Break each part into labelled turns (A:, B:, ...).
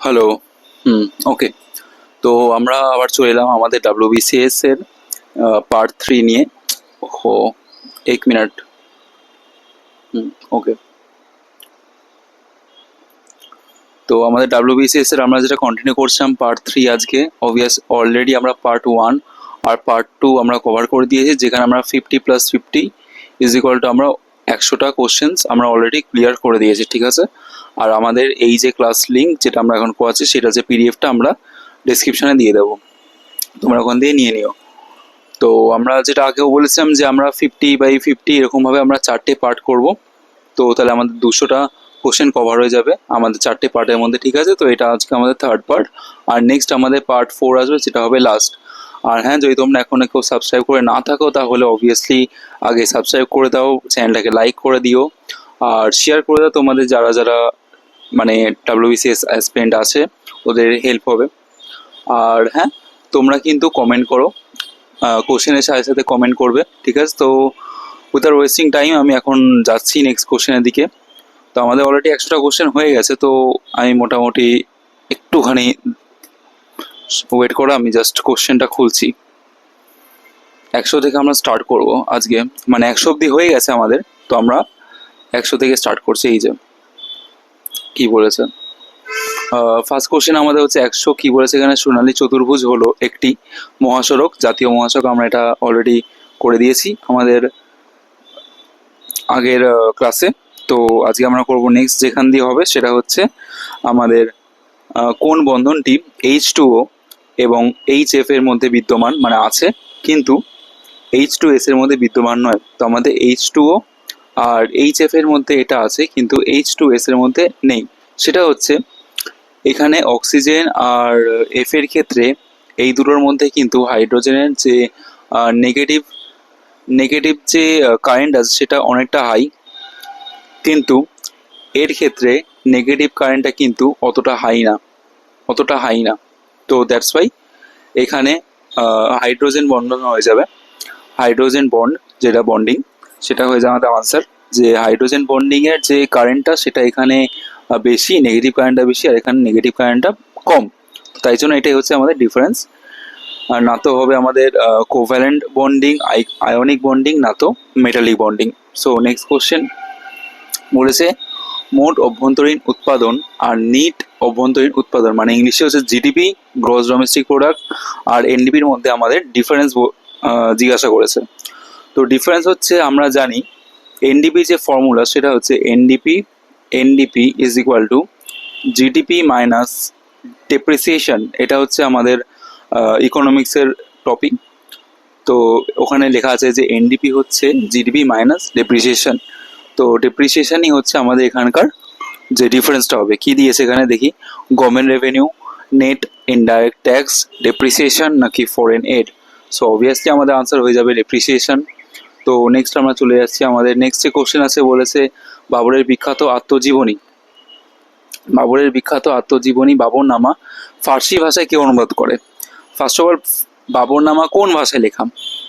A: Hello. ওকে। তো আমরা আবার চলে এলাম আমাদের ডাব্লিউবিসিএস এর পার্ট 3 নিয়ে। ও, 1 মিনিট। ওকে। তো আমাদের ডাব্লিউবিসিএস এর আমরা যেটা কন্টিনিউ করছিলাম পার্ট 3 আজকে। অলরেডি আমরা পার্ট 1 আর পার্ট 2 আমরা কভার করে দিয়েছি, যেখানে আমরা 50+50 ইজ ইকুয়াল টু আমরা 100টা কোশ্চেন্স আমরা অলরেডি ক্লিয়ার করে দিয়েছি, ঠিক আছে। আর আমাদের এই যে ক্লাস লিঙ্ক যেটা আমরা এখন করাচ্ছি, সেটা যে পিডিএফটা আমরা ডিসক্রিপশনে দিয়ে দেবো, তোমরা ওখান দিয়ে নিয়ে নিও। তো আমরা যেটা আগেও বলেছিলাম যে আমরা 50/50 এরকমভাবে আমরা 4টে পার্ট করব। তো তাহলে আমাদের 200টা কোশ্চেন কভার হয়ে যাবে আমাদের 4টে পার্টের মধ্যে, ঠিক আছে। তো এটা আজকে আমাদের থার্ড পার্ট, আর নেক্সট আমাদের পার্ট 4 আসবে, যেটা হবে লাস্ট। আর হ্যাঁ, যদি তোমরা এখনো কেউ সাবস্ক্রাইব করে না থাকো, তাহলে অবভিয়াসলি আগে সাবস্ক্রাইব করে দাও, চ্যানেলটাকে লাইক করে দিও, আর শেয়ার করে দাও তোমাদের যারা যারা মানে ডাব্লিউবিসিএস অ্যাসপিরেন্ট আছে, ওদের হেল্প হবে। আর হ্যাঁ, তোমরা কিন্তু কমেন্ট করো, কোশ্চেনের সাথে সাথে কমেন্ট করবে, ঠিক আছে। তো উইদাউট ওয়েস্টিং টাইম আমি এখন যাচ্ছি নেক্সট কোশ্চেনের দিকে। তো আমাদের অলরেডি 100টা কোশ্চেন হয়ে গেছে, তো আমি মোটামুটি একটুখানি ওয়েট করো, আমি জাস্ট কোশ্চেনটা খুলছি। 100 থেকে আমরা স্টার্ট করব আজকে, মানে 100 অব্দি হয়ে গেছে আমাদের, তো আমরা 100 থেকে স্টার্ট করছি। এই যে কি বলেছে, ফার্স্ট কোশ্চেন আমাদের হচ্ছে 100 কি বলেছে এখানে, সোনালী চতুর্ভুজ হলো একটি মহাসড়ক, জাতীয় মহাসড়ক। আমরা এটা অলরেডি করে দিয়েছি আমাদের আগের ক্লাসে। তো আজকে আমরা করব নেক্সট যেখান দিয়ে হবে, সেটা হচ্ছে আমাদের কোন বন্ধনটি H2O এবং HF এর মধ্যে বিদ্যমান, মানে আছে, কিন্তু H2S এর মধ্যে বিদ্যমান নয়। তো আমাদের H2O আর HF এর মধ্যে এটা আছে, কিন্তু H2S এর মধ্যে নেই। সেটা হচ্ছে এখানে অক্সিজেন আর এফ এর ক্ষেত্রে এই দুটোর মধ্যে কিন্তু হাইড্রোজেনের যে নেগেটিভ নেগেটিভ যে কারেন্ট আছে সেটা অনেকটা হাই, কিন্তু এর ক্ষেত্রে নেগেটিভ কারেন্টটা কিন্তু অতটা হাই না। তো দ্যাটস ওয়াই এখানে হাইড্রোজেন বন্ডন হয়ে যাবে। হাইড্রোজেন বন্ড যেটা বন্ডিং, সেটা হয়ে যাবে আমাদের আনসার, যে হাইড্রোজেন বন্ডিংয়ের যে কারেন্টটা সেটা এখানে বেশি, নেগেটিভ কারেন্টটা বেশি, আর এখানে নেগেটিভ কারেন্টটা কম। তাই জন্য এটাই হচ্ছে আমাদের ডিফারেন্স। আর না তো হবে আমাদের কোভ্যালেন্ট বন্ডিং, আয়নিক বন্ডিং, না তো metallic bonding. So next question বলেছে মোট অভ্যন্তরীণ উৎপাদন আর নিট অভ্যন্তরীণ উৎপাদন, মানে ইংলিশে হচ্ছে জিডিপি, গ্রস ডোমেস্টিক প্রোডাক্ট, আর এনডিপির মধ্যে আমাদের ডিফারেন্স জিজ্ঞাসা করেছে। তো ডিফারেন্স হচ্ছে আমরা জানি এনডিপি যে ফর্মুলা, সেটা হচ্ছে NDP is equal two GDP minus depreciation. এটা হচ্ছে আমাদের ইকোনমিক্সের টপিক। তো ওখানে লেখা আছে যে এনডিপি হচ্ছে জিডিপি মাইনাস ডেপ্রিসিয়েশন। তো ডেপ্রিসিয়েশনই হচ্ছে আমাদের এখানকার যে ডিফারেন্সটা হবে। কি দিয়েছে এখানে দেখি, government revenue, net indirect tax, depreciation নাকি ফরেন এড। সো অবভিয়াসলি আমাদের আনসার হয়ে যাবে ডেপ্রিসিয়েশন। তো নেক্সট আমরা চলে যাচ্ছি, আমাদের নেক্সট যে কোশ্চেন আছে বলেছে বাবরের বিখ্যাত আত্মজীবনী, বাবরনামা ফার্সি ভাষায় কে অনুবাদ করে। ফার্স্ট অফ অল, বাবরনামা কোন ভাষায় লেখা?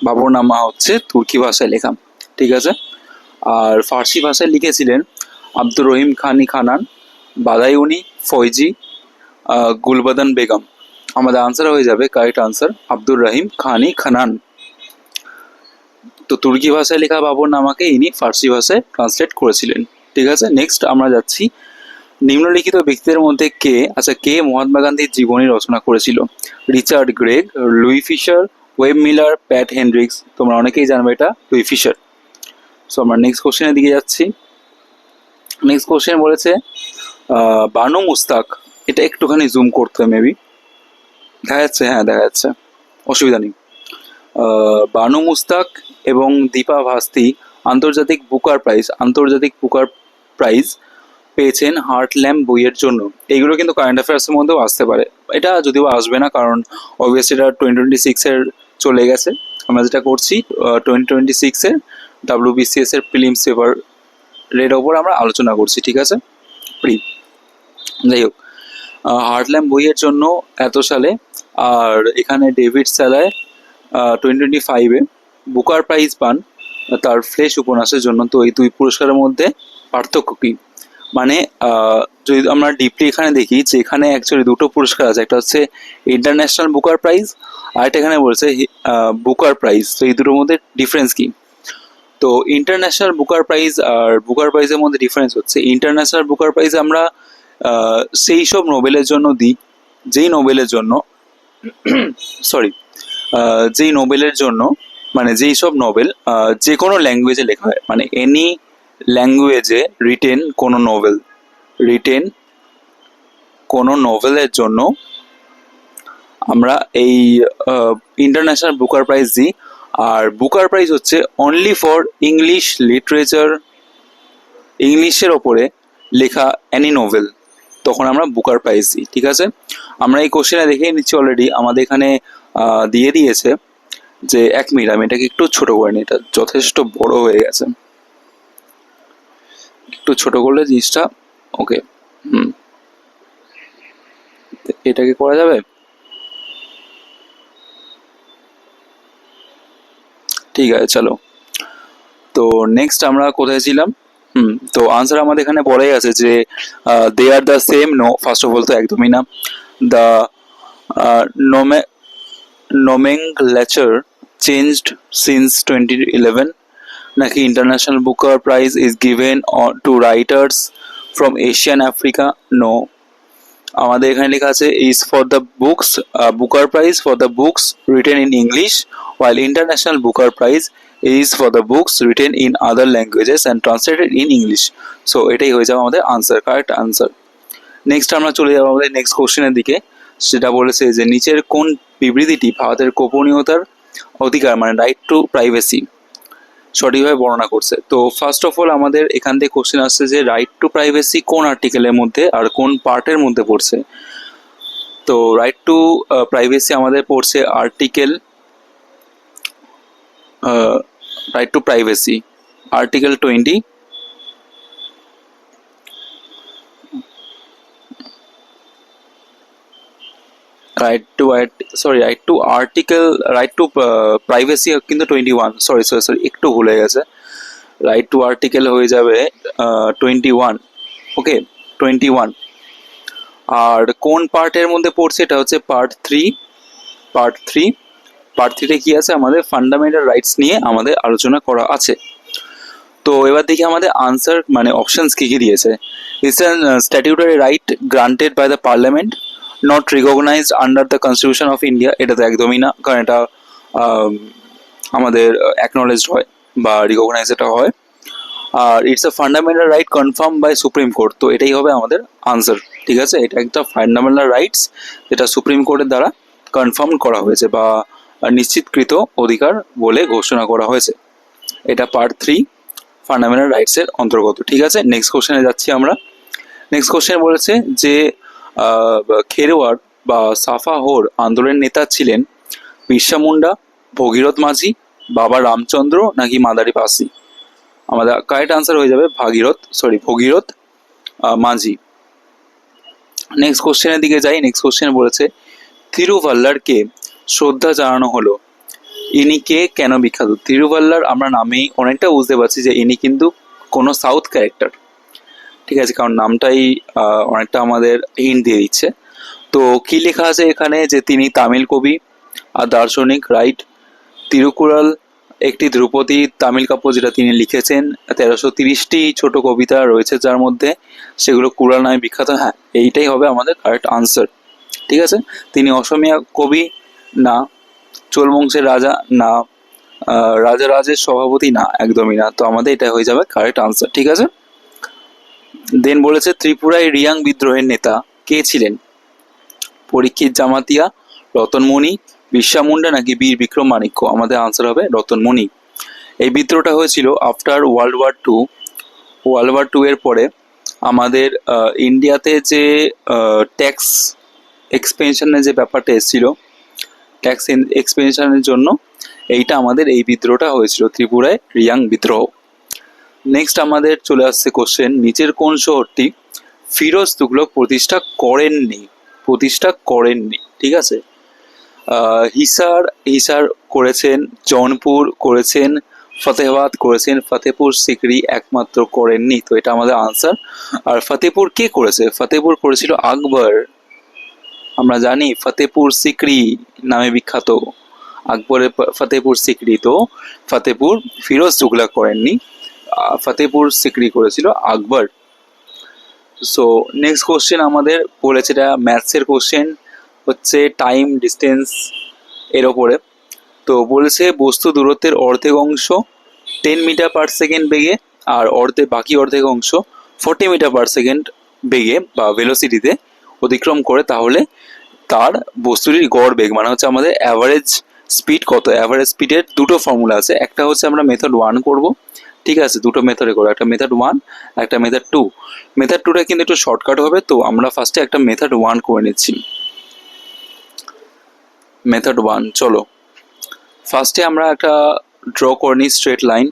A: বাবরনামা হচ্ছে তুর্কি ভাষায় লেখা, ঠিক আছে। আর ফার্সি ভাষায় লিখেছিলেন আব্দুর রহিম খানান, বাদায়ুনি ফয়জি, গুলবাদন বেগম। আমাদের আনসার হয়ে যাবে, কারেক্ট আনসার, আব্দুর রহিম খানান। তো তুর্কি ভাষায় লেখা বাবরনামাকে ইনি ফার্সি ভাষায় ট্রান্সলেট করেছিলেন, ঠিক আছে। নেক্সট আমরা যাচ্ছি, নিম্নলিখিত ব্যক্তিদের মধ্যে কে মহাত্মা গান্ধীর জীবনী রচনা করেছিল? Richard Gregg, Louis Fischer, Webb Miller, Pat Hendricks. তোমরা অনেকেই জানবে এটা লুই ফিশার। সো আমরা নেক্সট কোশ্চেনের দিকে যাচ্ছি। নেক্সট কোশ্চেন বলেছে বানু মুস্তাক, এটা একটুখানি জুম করতে হবে মেবি, দেখা যাচ্ছে, হ্যাঁ দেখা যাচ্ছে, অসুবিধা নেই। বানু মুস্তাক এবং দীপা ভাস্তি আন্তর্জাতিক বুকার প্রাইজ পেয়েছেন হার্ট ল্যাম্প বইয়ের জন্য। এইগুলো কিন্তু কারেন্ট অ্যাফেয়ার্সের মধ্যেও আসতে পারে, এটা যদিও আসবে না, কারণ অবভিয়াসলি এটা 2026-এর চলে গেছে। আমরা যেটা করছি 2026-এর ডাব্লিউবিসিএস এর প্রিলিমস পেপারের ওপর আমরা আলোচনা করছি, ঠিক আছে, যাই হোক। হার্ট ল্যাম্প বইয়ের জন্য এত সালে, আর এখানে ডেভিড স্যালায় 2025-এ বুকার প্রাইজ পান তার ফ্লেশ উপন্যাসের জন্য। তো এই দুই পুরস্কারের মধ্যে পার্থক্য কী? মানে যদি আমরা ডিপলি এখানে দেখি যে এখানে অ্যাকচুয়ালি দুটো পুরস্কার আছে, একটা হচ্ছে ইন্টারন্যাশনাল বুকার প্রাইজ আর একটা এখানে বলছে বুকার প্রাইজ। তো এই দুটোর মধ্যে ডিফারেন্স কি? তো ইন্টারন্যাশনাল বুকার প্রাইজ আর বুকার প্রাইজের মধ্যে ডিফারেন্স হচ্ছে ইন্টারন্যাশনাল বুকার প্রাইজ আমরা সেই সব নোবেলের জন্য দিই যেই নোবেলের জন্য সরি যেই নোবেলের জন্য মানে যেই সব নোবেল যে কোনো ল্যাঙ্গুয়েজে লেখা হয়, মানে এনি ল্যাঙ্গুয়েজে রিটেন কোনো নোভেলের জন্য আমরা এই ইন্টারন্যাশনাল বুকার প্রাইজ দিই। আর বুকার প্রাইজ হচ্ছে অনলি ফর ইংলিশ লিটারেচার, ইংলিশের ওপরে লেখা অ্যানি নোভেল, তখন আমরা বুকার প্রাইজ দিই। ঠিক আছে, আমরা এই কোশ্চেনে দেখে নিচ্ছি অলরেডি আমাদের এখানে দিয়ে দিয়েছে যে 1 মিনিট আমি এটাকে একটু ছোট করে নিই, এটা যথেষ্ট বড় হয়ে গেছে, একটু ছোট করলে জিনিসটা ওকে। এটাকে করা যাবে? ঠিক আছে, চলো। তো নেক্সট আমরা কোথায় ছিলাম? তো আনসার আমাদের এখানে বলাই আছে যে they are the same. No, first of all তো একদমই না। দ্য নোমেনক্লেচার চেঞ্জড সিন্স 2011, নাকি International Booker Prize is given to writers from Asian Africa? No, আমাদের এখানে লেখা আছে is for the books Booker Prize for the books written in English, while international booker prize is for the books written in other languages and translated in English. So এটাই হয়ে যাবে আমাদের answer, correct answer. Next আমরা চলে যাবো আমাদের next কোশ্চেনের দিকে। সেটা বলেছে যে নিচের কোন বিবৃতিটি ভারতের গোপনীয়তার অধিকার মানে রাইট টু প্রাইভেসি সঠিকভাবে বর্ণনা করছে? তো ফার্স্ট অফ অল আমাদের এখান থেকে কোশ্চেন আসছে যে রাইট টু প্রাইভেসি কোন আর্টিকেলের মধ্যে আর কোন পার্টের মধ্যে পড়ছে। তো রাইট টু প্রাইভেসি আমাদের পড়ছে article right to privacy, article 20, right to privacy কিন্তু 21, সরি একটু ভুলে গেছে, রাইট টু আর্টিকেল হয়ে যাবে 21, ওকে 21। আর কোন পার্টের মধ্যে পড়ছে? এটা হচ্ছে পার্ট থ্রি। পার্ট থ্রিতে কি আছে? আমাদের ফান্ডামেন্টাল রাইটস নিয়ে আমাদের আলোচনা করা আছে। তো এবার দেখি আমাদের আনসার মানে অপশনস কি কি দিয়েছে। It's an statutory right granted by the Parliament, not recognised under the Constitution of India. এটা তো একদমই না, কারণ এটা আমাদের অ্যাকনোলেজড হয় বা রিকগনাইজ এটা হয়। আর it's a fundamental right confirm by Supreme Court. তো এটাই হবে আমাদের আনসার। ঠিক আছে, এটা একটা ফান্ডামেন্টাল রাইটস যেটা সুপ্রিম কোর্টের দ্বারা কনফার্ম করা হয়েছে বা নিশ্চিতকৃত অধিকার বলে ঘোষণা করা হয়েছে। এটা পার্ট থ্রি ফান্ডামেন্টাল রাইটসের অন্তর্গত। ঠিক আছে, নেক্সট কোশ্চেনে যাচ্ছি আমরা। নেক্সট কোশ্চেন বলেছে যে খেরওয়ার বা সাফাহোর আন্দোলনের নেতা ছিলেন বিরসা মুন্ডা, ভগীরথ মাঝি, বাবা রামচন্দ্র নাকি মাদারি পাসি? আমাদের কারেক্ট আনসার হয়ে যাবে ভগীরথ মাঝি। নেক্সট কোশ্চেনের দিকে যাই। নেক্সট কোশ্চেন বলেছে তিরুভাল্লারকে শ্রদ্ধা জানানো হলো, ইনি কে, কেন বিখ্যাত? তিরুভাল্লার আমরা নামেই অনেকটা বুঝতে পারছি যে ইনি কিন্তু কোনো সাউথ ক্যারেক্টার। ঠিক আছে, কারণ নামটাই অনেকটা আমাদের হিন্ট দিয়ে দিচ্ছে। তো কি লেখা আছে এখানে যে তিনি তামিল কবি আর দার্শনিক, রাইট। তিরুকুরাল একটি ধ্রুপদী তামিল কাব্য যেটা তিনি লিখেছেন, 1330টি ছোট কবিতা রয়েছে যার মধ্যে, সেগুলো কুরাল নামে বিখ্যাত। হ্যাঁ, এইটাই হবে আমাদের কারেক্ট আনসার। ঠিক আছে, তিনি অসমীয়া কবি না, চোল বংশের রাজা না, রাজারাজের সভাপতি না, একদমই না। তো আমাদের এটা হয়ে যাবে কারেক্ট আনসার। ঠিক আছে, দেন বলেছে ত্রিপুরায় রিয়াং বিদ্রোহের নেতা কে ছিলেন? পরীক্ষিত জামাতিয়া, রতনমণি, বিরসা মুন্ডা নাকি বীর বিক্রম মাণিক্য? আমাদের আনসার হবে রতনমণি। এই বিদ্রোহটা হয়েছিল আফটার ওয়ার্ল্ড ওয়ার টু এর পরে। আমাদের ইন্ডিয়াতে যে ট্যাক্স এক্সপেনশনের যে ব্যাপারটা এসেছিল, ট্যাক্স এক্সপেনশনের জন্য এইটা আমাদের এই বিদ্রোহটা হয়েছিল, ত্রিপুরায় রিয়াং বিদ্রোহ। নেক্সট আমাদের চলে আসছে কোশ্চেন, নিচের কোন শহরটি ফিরোজ তুগলক প্রতিষ্ঠা করেননি? ঠিক আছে, হিসার করেছেন, জৌনপুর করেছেন, ফতেহাবাদ করেছেন, ফতেহপুর সিকরি একমাত্র করেননি। তো এটা আমাদের আনসার। আর ফতেহপুর কে করেছে? ফতেহপুর করেছিল আকবর। আমরা জানি ফতেহপুর সিকরি নামে বিখ্যাত, আকবরের ফতেহপুর সিকরি। তো ফতেহপুর ফিরোজ তুগলক করেননি, ফতেহপুর সিকরি করেছিল আকবর। সো নেক্সট কোশ্চেন আমাদের বলেছে, এটা ম্যাথসের কোশ্চেন, হচ্ছে টাইম ডিস্টেন্স এর ওপরে। তো বলেছে বস্তু দূরত্বের অর্ধেক অংশ 10 মিটার পার সেকেন্ড বেগে, আর বাকি অর্ধেক অংশ 40 মিটার পার সেকেন্ড বেগে বা ভেলোসিটিতে অতিক্রম করে, তাহলে তার বস্তুটির গড় বেগ মানে হচ্ছে আমাদের অ্যাভারেজ স্পিড কত। অ্যাভারেজ স্পিডের দুটো ফর্মুলা আছে, একটা হচ্ছে আমরা মেথড 1 করব, ঠিক আছে, দুটো মেথডে করবো, একটা মেথড 1 একটা মেথড 2। মেথড 2টা কিন্তু একটু শর্টকাট হবে, তো আমরা ফার্স্টে একটা মেথড 1 করে নিচ্ছি। মেথড 1, চলো ফার্স্টে আমরা একটা ড্র করে নিই স্ট্রেট লাইন।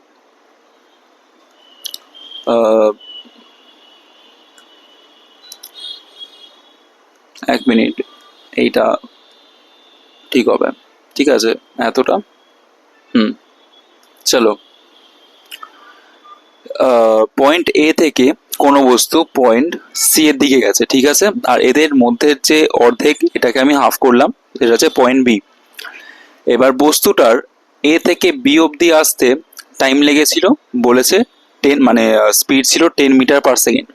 A: এক মিনিট, এইটা ঠিক হবে, ঠিক আছে, এতটা। চলো, পয়েন্ট এ থেকে কোনো বস্তু পয়েন্ট সি এর দিকে গেছে, ঠিক আছে, আর এদের মধ্যে যে অর্ধেক, এটাকে আমি হাফ করলাম, এটা হচ্ছে পয়েন্ট বি। এবার বস্তুটার এ থেকে বি অবধি আসতে টাইম লেগেছিল বলেছে 10, মানে স্পিড ছিল 10 মিটার পার সেকেন্ড।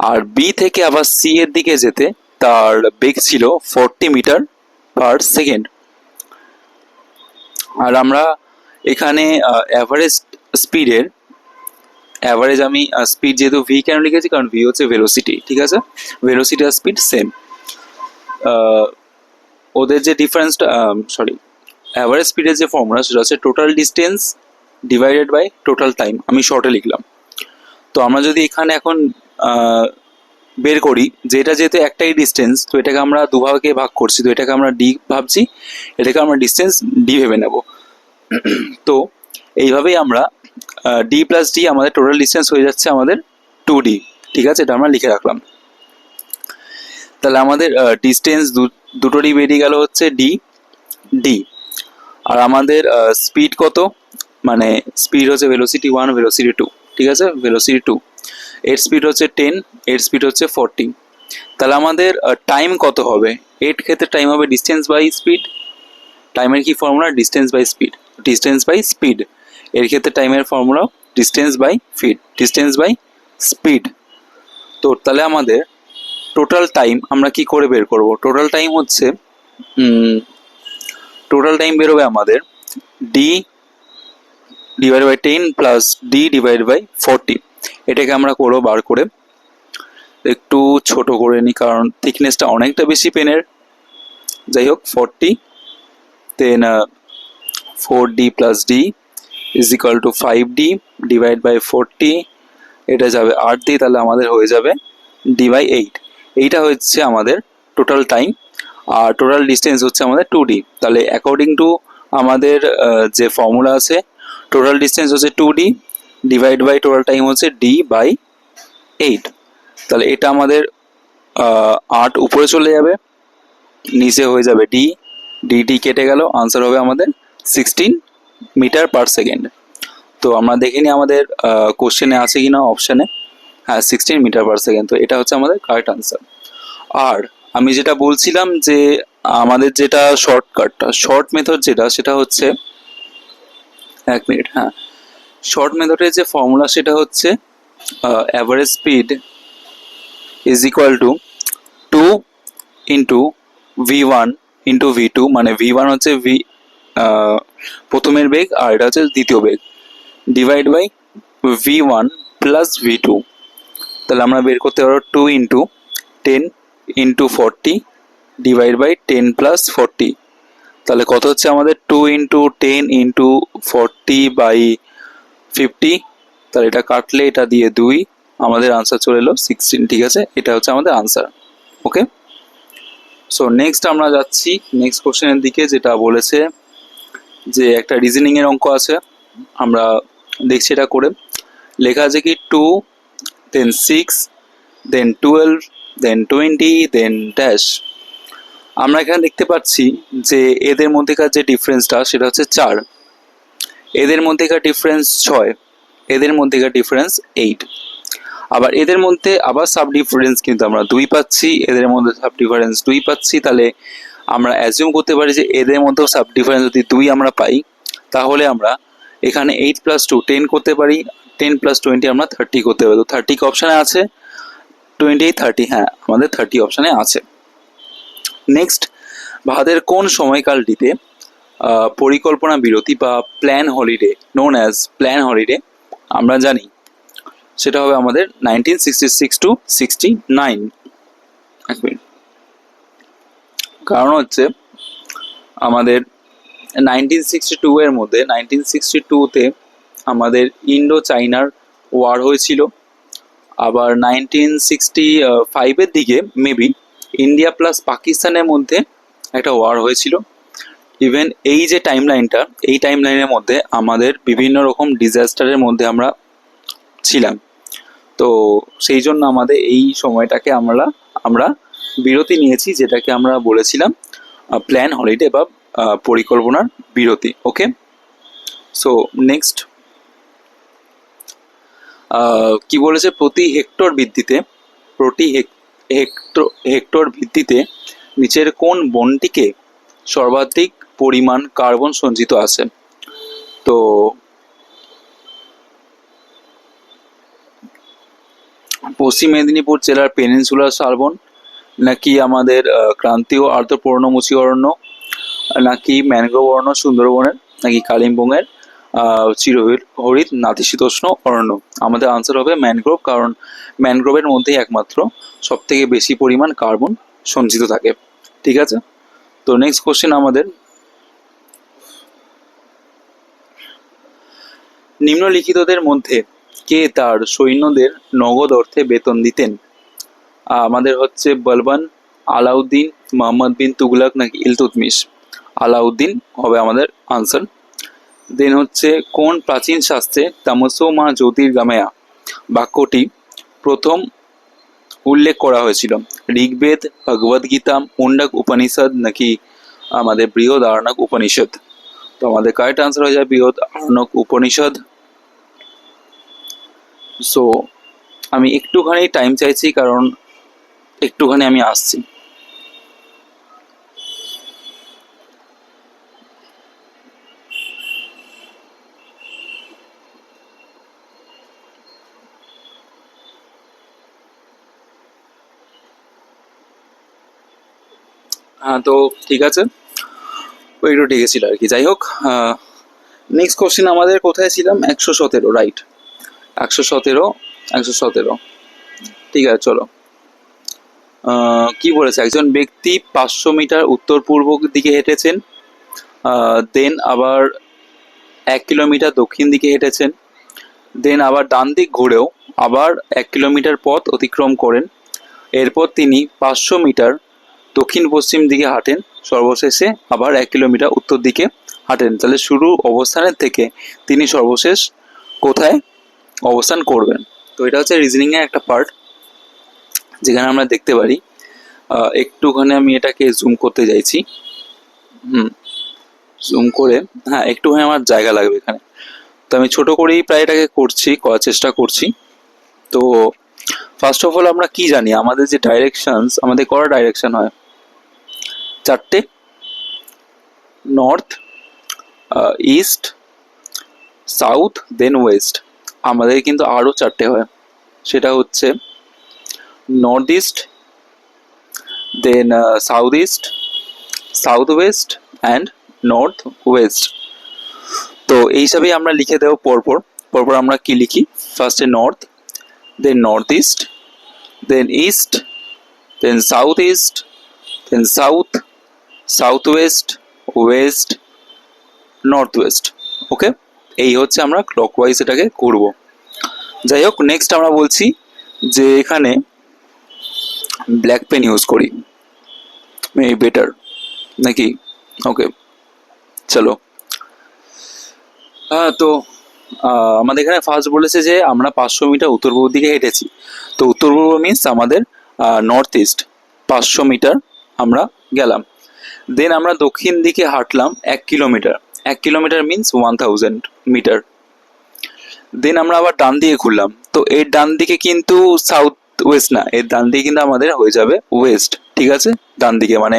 A: আর বি থেকে আবার সি এর দিকে যেতে তার বেগ ছিল 40 মিটার পার সেকেন্ড। আর আমরা এখানে অ্যাভারেজ স্পিডের অ্যাভারেজ আমি স্পিড যেহেতু ভি কেন লিখেছি, কারণ ভি হচ্ছে ভেলোসিটি, ঠিক আছে, ভেলোসিটি আর স্পিড সেম। ওদের যে ডিফারেন্সটা, সরি, অ্যাভারেজ স্পিডের যে ফর্মুলা সেটা হচ্ছে total distance divided by total time, আমি শর্টে লিখলাম। তো আমরা যদি এখানে এখন বের করি যে এটা যেহেতু একটাই ডিস্টেন্স, তো এটাকে আমরা দুভাগে ভাগ করছি, তো এটাকে আমরা ডি ভাবছি, এটাকে আমরা ডিস্টেন্স ডি ভেবে নেব। তো এইভাবেই আমরা ডি প্লাস ডি আমাদের টোটাল ডিস্টেন্স হয়ে যাচ্ছে আমাদের 2D, ঠিক আছে, এটা আমরা লিখে রাখলাম। তাহলে আমাদের ডিস্টেন্স দুটোরই বেরিয়ে গেল হচ্ছে ডি ডি। আর আমাদের স্পিড কত, মানে স্পিড হচ্ছে ভেলোসিটি 1 ভেলোসিটি 2, ঠিক আছে, ভেলোসিটি 2, এর স্পিড হচ্ছে 10, এর স্পিড হচ্ছে 40। তাহলে আমাদের টাইম কত হবে? এর ক্ষেত্রে টাইম হবে ডিস্টেন্স বাই স্পিড। টাইমের কি formula? Distance by speed, distance by speed. এর ক্ষেত্রে টাইমের formula distance by fit, distance by speed. তো তাহলে আমাদের টোটাল টাইম আমরা কি করে বের করব? টোটাল টাইম হচ্ছে টোটাল টাইম বেরোবে আমাদের D divide by 10 plus D divide by 40। এটাকে আমরা করবো বার করে, একটু ছোট করে নিই কারণ থিকনেসটা অনেকটা বেশি পেনের। যাই হোক, 40 then 4d plus D is equal to 5d divide by 40, এটা যাবে 8 দিয়ে, তাহলে আমাদের হয়ে যাবে ডি বাই 8। এইটা হচ্ছে আমাদের টোটাল টাইম, আর টোটাল ডিস্টেন্স হচ্ছে আমাদের 2d। তাহলে অ্যাকর্ডিং টু আমাদের যে ফর্মুলা আছে, টোটাল ডিস্টেন্স হচ্ছে 2d divide by total time হচ্ছে ডি বাই 8। তাহলে এটা আমাদের 8 উপরে চলে যাবে, নিচে হয়ে যাবে ডি, ডি কেটে গেল, আনসার হবে আমাদের 16 মিটার পার সেকেন্ড। তো আমরা দেখে নিই আমাদের কোশ্চেনে আছে কিনা অপশানে, হ্যাঁ 16 মিটার পার সেকেন্ড। তো এটা হচ্ছে আমাদের কারেক্ট আনসার। আর আমি যেটা বলছিলাম যে আমাদের যেটা শর্টকাটটা, শর্ট মেথড যেটা, সেটা হচ্ছে, এক মিনিট, হ্যাঁ, শর্ট মেথডের যে ফর্মুলা সেটা হচ্ছে average speed is equal two 2 into v1 into v2, মানে v1 হচ্ছে প্রথমের বেগ আর এটা হচ্ছে দ্বিতীয় বেগ, divide by v1 plus v2। তাহলে আমরা বের করতে পারবো 2 into 10 into 40 divide by 10 plus 40। তাহলে কত হচ্ছে আমাদের 2 ইন্টু 10 ইন্টু 40 বাই 50। তাহলে এটা কাটলে এটা দিয়ে 2, আমাদের আনসার চলে এলো 16, ঠিক আছে, এটা হচ্ছে আমাদের আনসার। ওকে, সো নেক্সট আমরা যাচ্ছি নেক্সট কোশ্চেনের দিকে, যেটা বলেছে যে একটা রিজনিং এর অঙ্ক আছে, আমরা দেখছি এটা করে। লেখা আছে কি 2 দেন 6 দেন 12 দেন 20 দেন ড্যাশ। আমরা এখানে দেখতে পাচ্ছি যে এদের মধ্যেকার যে ডিফারেন্সটা সেটা হচ্ছে 4। এদের মধ্যেকার ডিফারেন্স 6, এদের মধ্যেকার ডিফারেন্স 8। আবার এদের মধ্যে আবার সাব ডিফারেন্স কিন্তু আমরা 2 পাচ্ছি, এদের মধ্যে সাব ডিফারেন্স 2 পাচ্ছি। তাহলে আমরা অ্যাজিউম করতে পারি যে এদের মধ্যেও সাব ডিফারেন্স যদি 2 আমরা পাই, তাহলে আমরা এখানে 8 + 2 10 করতে পারি, 10 + 20 আমরা 30 করতে পারি। তো 30 অপশানে আছে, 28 30, হ্যাঁ আমাদের 30 অপশানে আছে। নেক্সট, ভারতের কোন সময়কালটিতে পরিকল্পনা বিরতি বা plan holiday, known as plan holiday আমরা জানি? সেটা হবে আমাদের 1966 to 69। এক মিনিট, কারণ হচ্ছে আমাদের 1962 এর মধ্যে 1962-তে আমাদের ইন্ডো চাইনার ওয়ার হয়েছিল। আবার 1965-এর দিকে মেবি ইন্ডিয়া প্লাস পাকিস্তানের মধ্যে একটা ওয়ার হয়েছিল। ইভেন এই যে টাইমলাইনটা, এই টাইমলাইনের মধ্যে আমাদের বিভিন্ন রকম ডিজাস্টারের মধ্যে আমরা ছিলাম। তো সেই জন্য আমাদের এই সময়টাকে আমরা বিরতি নিয়েছি, যেটাকে আমরা বলেছিলাম প্ল্যান হলিডে বা পরিকল্পনার বিরতি। ওকে, সো নেক্সট কি বলেছে? প্রতি হেক্টর ভিত্তিতে নিচের কোন বনটিকে সর্বাধিক পরিমাণ কার্বন সঞ্চিত আছে? তো পশ্চিম মেদিনীপুর জেলার পেনিনসুলার শালবন, নাকি আমাদের ক্রান্তীয় আর্দ্র পর্ণমোচী অরণ্য, নাকি ম্যানগ্রোভ অরণ্য সুন্দরবনের, নাকি কালিম্পংয়ের চিরহরিৎ নাতিশীতোষ্ণ অরণ্য? আমাদের আনসার হবে ম্যানগ্রোভ, কারণ ম্যানগ্রোভের মধ্যেই একমাত্র সব থেকে বেশি পরিমাণ কার্বন সঞ্চিত থাকে। ঠিক আছে, তো নেক্সট কোশ্চেন আমাদের, নিম্নলিখিতদের মধ্যে কে তার সৈন্যদের নগদ অর্থে বেতন দিতেন? আমাদের হচ্ছে বলবান, আলাউদ্দিন, মোহাম্মদ বিন তুগলক, নাকি ইলতুৎমিশ? আলাউদ্দিন হবে আমাদের আনসার। দেন হচ্ছে কোন প্রাচীন শাস্ত্রে তামসো মা জ্যোতির্গময়া বাক্যটি প্রথম উল্লেখ করা হয়েছিল? ঋগ্বেদ, ভগবদ গীতা, মুন্ডক উপনিষদ, নাকি আমাদের বৃহৎ আরণ্যক উপনিষদ? তো আমাদের কারেক্ট আনসার হয়ে যায় বৃহৎ আরণ্যক উপনিষদ। সো আমি একটুখানি টাইম চাইছি, কারণ একটুখানি আমি আসছি। হ্যাঁ, তো ঠিক আছে, ওই একটু ডেকেছিল আর কি। যাই হোক, নেক্সট কোশ্চেন আমাদের কোথায় ছিলাম? 117, রাইট, 117। ঠিক আছে, চলো। কি বলেছে? একজন ব্যক্তি 500 মিটার উত্তর পূর্ব দিকে হেঁটেছেন, দেন আবার 1 কিলোমিটার দক্ষিণ দিকে হেঁটেছেন, দেন আবার ডান দিক ঘুরেও আবার 1 কিলোমিটার পথ অতিক্রম করেন। এরপর তিনি 500 মিটার দক্ষিণ পশ্চিম দিকে হাঁটেন, সর্বশেষে আবার 1 কিলোমিটার উত্তর দিকে হাঁটেন। তাহলে শুরু অবস্থানের থেকে তিনি সর্বশেষ কোথায় অবস্থান করবেন? তো এটা হচ্ছে রিজনিংয়ের একটা পার্ট, যেখানে আমরা দেখতে পারি। একটুখানি আমি এটাকে জুম করতে চাইছি। জুম করে, হ্যাঁ একটুখানি আমার জায়গা লাগবে এখানে, তো আমি ছোট করেই প্রায় এটাকে করার চেষ্টা করছি। তো ফার্স্ট অফ অল আমরা কি জানি? আমাদের যে ডাইরেকশনস, আমাদের কটা ডাইরেকশন হয়? 4টে, north, east, south, then west. আমাদের কিন্তু আরও 4টে হয়, সেটা হচ্ছে north east, then south east, south west and north west. তো এই হিসাবেই আমরা লিখে দেবো পরপর। আমরা কি লিখি? ফার্স্টে north, then north east, then east, then south east, then south, south west, west, north west. Okay, এই হচ্ছে আমরা ক্লকওয়াইজ এটাকে করব। যাই হোক, নেক্সট আমরা বলছি যে এখানে ব্ল্যাক পেন ইউজ করি, মেবি বেটার নাকি? ওকে, চলো। হ্যাঁ, তো আমাদের এখানে ফার্স্ট বলেছে যে আমরা 500 মিটার উত্তর পূর্ব দিকে হেঁটেছি। তো উত্তর পূর্ব মিনস আমাদের নর্থ ইস্ট, 500 মিটার আমরা গেলাম। দেন আমরা দক্ষিণ দিকে হাঁটলাম 1 কিলোমিটার। 1 kilometre means 1000। মিটার। দেন আমরা আবার ডান দিকে ঘুরলাম, তো এর ডান দিকে কিন্তু সাউথ ওয়েস্ট না, এর ডান দিকে কিন্তু আমাদের হয়ে যাবে ওয়েস্ট। ঠিক আছে, ডান দিকে মানে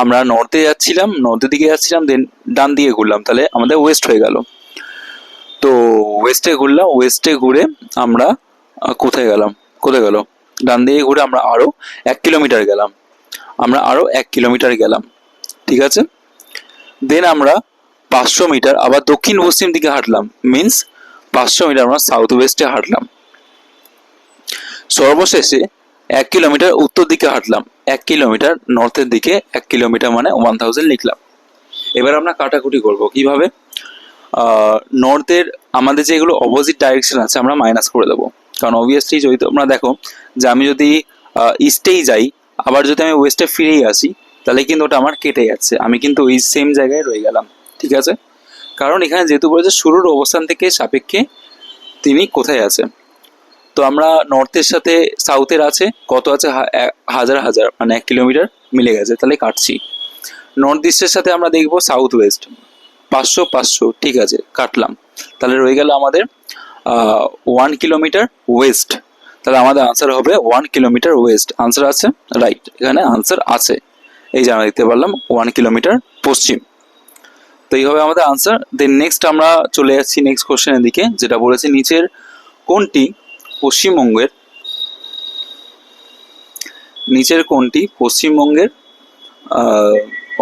A: আমরা নর্থে যাচ্ছিলাম, নর্থের দিকে যাচ্ছিলাম, দেন ডান দিকে ঘুরলাম, তাহলে আমাদের ওয়েস্ট হয়ে গেল। তো ওয়েস্টে ঘুরলাম, ওয়েস্টে ঘুরে আমরা কোথায় গেলাম, কোথায় গেল, ডান দিকে ঘুরে আমরা আরো 1 কিলোমিটার গেলাম, আমরা আরো 1 কিলোমিটার গেলাম। ঠিক আছে, দেন আমরা 500 মিটার আবার দক্ষিণ পশ্চিম দিকে হাঁটলাম, মিন্স 500 মিটার আমরা সাউথ ওয়েস্টে হাঁটলাম। সর্বশেষে 1 কিলোমিটার উত্তর দিকে হাঁটলাম, 1 কিলোমিটার নর্থের দিকে, 1 কিলোমিটার মানে 1000 লিখলাম। এবার আমরা কাটাকুটি করব কিভাবে, নর্থের আমাদের যেগুলো অপোজিট ডাইরেকশন আছে আমরা মাইনাস করে দেবো, কারণ অবভিয়াসলি যদি তোমরা দেখো যে আমি যদি ইস্টেই যাই আবার যদি আমি ওয়েস্টে ফিরেই আসি, তাহলে কিন্তু ওটা আমার কেটে যাচ্ছে, আমি কিন্তু ওই সেম জায়গায় রয়ে গেলাম। ঠিক আছে, কারণ এখানে যেহেতু বলেছে শুরুর অবস্থান থেকে সাপেক্ষে তিনি কোথায় আছে, তো আমরা নর্থের সাথে সাউথের আছে কত আছে, হাজার হাজার মানে 1 কিলোমিটার মিলে গেছে, তাহলে কাটছি। নর্থ ইস্টের সাথে আমরা দেখবো সাউথ ওয়েস্ট, 500 500, ঠিক আছে কাটলাম, তাহলে রয়ে গেল আমাদের 1 কিলোমিটার ওয়েস্ট, তাহলে আমাদের আনসার হবে 1 কিলোমিটার ওয়েস্ট। আনসার আছে, রাইট, এখানে আনসার আছে, এই যে আমরা দেখতে পারলাম 1 কিলোমিটার পশ্চিম। তো এই হবে আমাদের আনসার। দেন নেক্সট আমরা চলে যাচ্ছি নেক্সট কোশ্চেনের দিকে, যেটা বলেছে নিচের কোনটি পশ্চিমবঙ্গের, নিচের কোনটি পশ্চিমবঙ্গের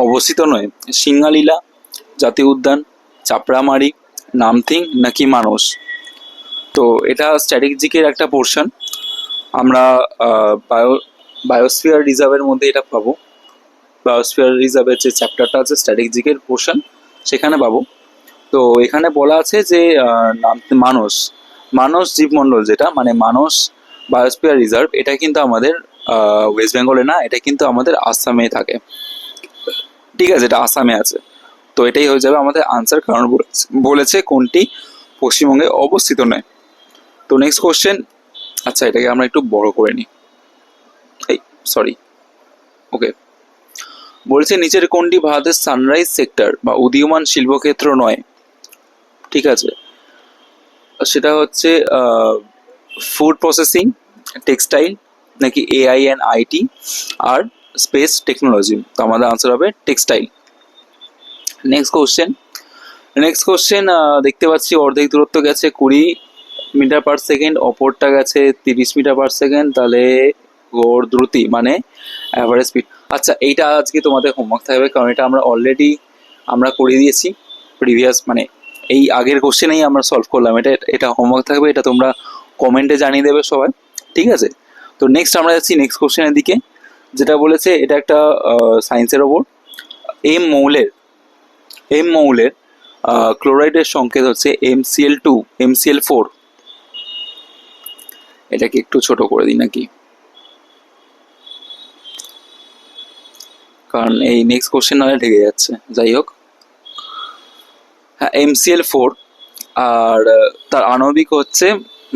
A: অবস্থিত নয়, সিঙ্গালীলা জাতীয় উদ্যান, চাপড়ামারি, নামথিং নাকি মানস। তো এটা স্ট্র্যাটেজিকের একটা পোর্শন, আমরা বায়োস্ফিয়ার রিজার্ভের মধ্যে এটা পাবো, বায়োস্ফিয়ার রিজার্ভের যে চ্যাপ্টারটা আছে স্ট্র্যাটেজিকের পোর্শন সেখানে পাবো। তো এখানে বলা আছে যে মানস, মানস জীবমণ্ডল যেটা মানে মানস বায়োস্ফিয়ার রিজার্ভ, এটা কিন্তু আমাদের ওয়েস্ট বেঙ্গলে না, এটা কিন্তু আমাদের আসামে থাকে। ঠিক আছে, এটা আসামে আছে, তো এটাই হয়ে যাবে আমাদের আনসার, কারণ বলেছে কোনটি পশ্চিমবঙ্গে অবস্থিত নয়। তো নেক্সট কোশ্চেন, আচ্ছা এটাকে আমরা একটু বড় করে নিই, এই সরি, ওকে। বলেছে নিচের কোনটি ভারতের সানরাইজ সেক্টর বা উদীয়মান শিল্পক্ষেত্র নয়। ঠিক আছে, সেটা হচ্ছে ফুড প্রসেসিং, টেক্সটাইল নাকি এআই অ্যান্ড আইটি আর স্পেস টেকনোলজি। তো আমাদের আনসার হবে textile. Next question, next question দেখতে পাচ্ছি অর্ধেক দূরত্ব গেছে 20 মিটার/সেকেন্ড, অপরটা গেছে 30 মিটার/সেকেন্ড, তাহলে গড় দ্রুতি মানে অ্যাভারেজ স্পিড। আচ্ছা এইটা আজকে তোমাদের হোমওয়ার্ক থাকবে, কারণ এটা আমরা অলরেডি আমরা করে দিয়েছি প্রিভিয়াস, মানে এই আগের কোশ্চেনেই আমরা সলভ করলাম, এটা এটা হোমওয়ার্ক থাকবে, এটা তোমরা কমেন্টে জানিয়ে দেবে সবাই। ঠিক আছে, তো নেক্সট আমরা যাচ্ছি নেক্সট কোশ্চেনের দিকে, যেটা বলেছে এটা একটা সায়েন্সের ওপর, এম মৌলের ক্লোরাইডের সংকেত হচ্ছে MCl2 MCl4। এটাকে একটু ছোট করে দিই নাকি, কারণ এই নেক্সট কোশ্চেন নাহলে ঢেকে যাচ্ছে, যাই হোক। হ্যাঁ MCl4, আর তার আণবিক হচ্ছে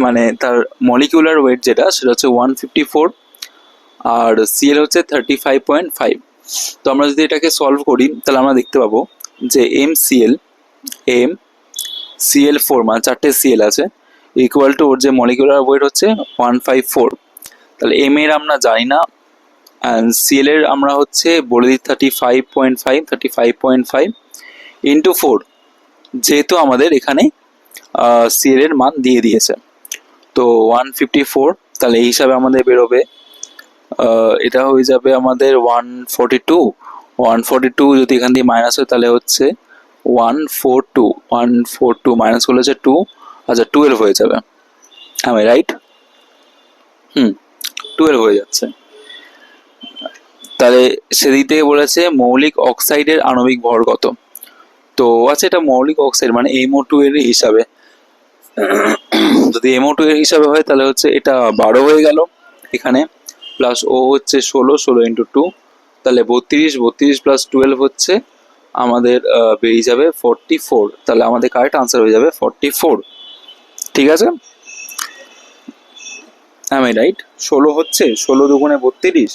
A: মানে তার মলিকুলার ওয়েট যেটা সেটা হচ্ছে 154, আর Cl হচ্ছে 35.5। তো আমরা যদি এটাকে সলভ করি তাহলে আমরা দেখতে পাবো যে MCl4 মানে 4টে Cl আছে, ইকুয়াল টু ওর যে মলিকুলার ওয়েট হচ্ছে 154। তাহলে M এর আমরা জানি না, অ্যান্ড Cl এর আমরা হচ্ছে বলে দিই 35.5 ইন্টু 4, যেহেতু আমাদের এখানে Cl এর মান দিয়ে দিয়েছে, তো 154, তাহলে এই হিসাবে আমাদের বেরোবে এটা হয়ে যাবে আমাদের 142 যদি এখান দিয়ে মাইনাস হয় তাহলে হচ্ছে 142 মাইনাস করলে হচ্ছে 2, আচ্ছা 12 হয়ে যাবে, আমি রাইট, 12 হয়ে যাচ্ছে। তাহলে সেদিক থেকে বলেছে মৌলিক অক্সাইডের আণবিক ভর কত। তো আচ্ছা এটা মৌলিক অক্সাইড মানে MO2 এর হিসাবে, যদি MO2 এর হিসাবে হয় তাহলে হচ্ছে এটা 12 হয়ে গেল এখানে, প্লাস ও হচ্ছে 16 ইন্টু 2, তাহলে 32 প্লাস 12 হচ্ছে আমাদের বেরিয়ে যাবে 44, তাহলে আমাদের কারেক্ট আনসার হয়ে যাবে 44। ঠিক আছে, আমি রাইট, 16 হচ্ছে 16 দুগুণে 32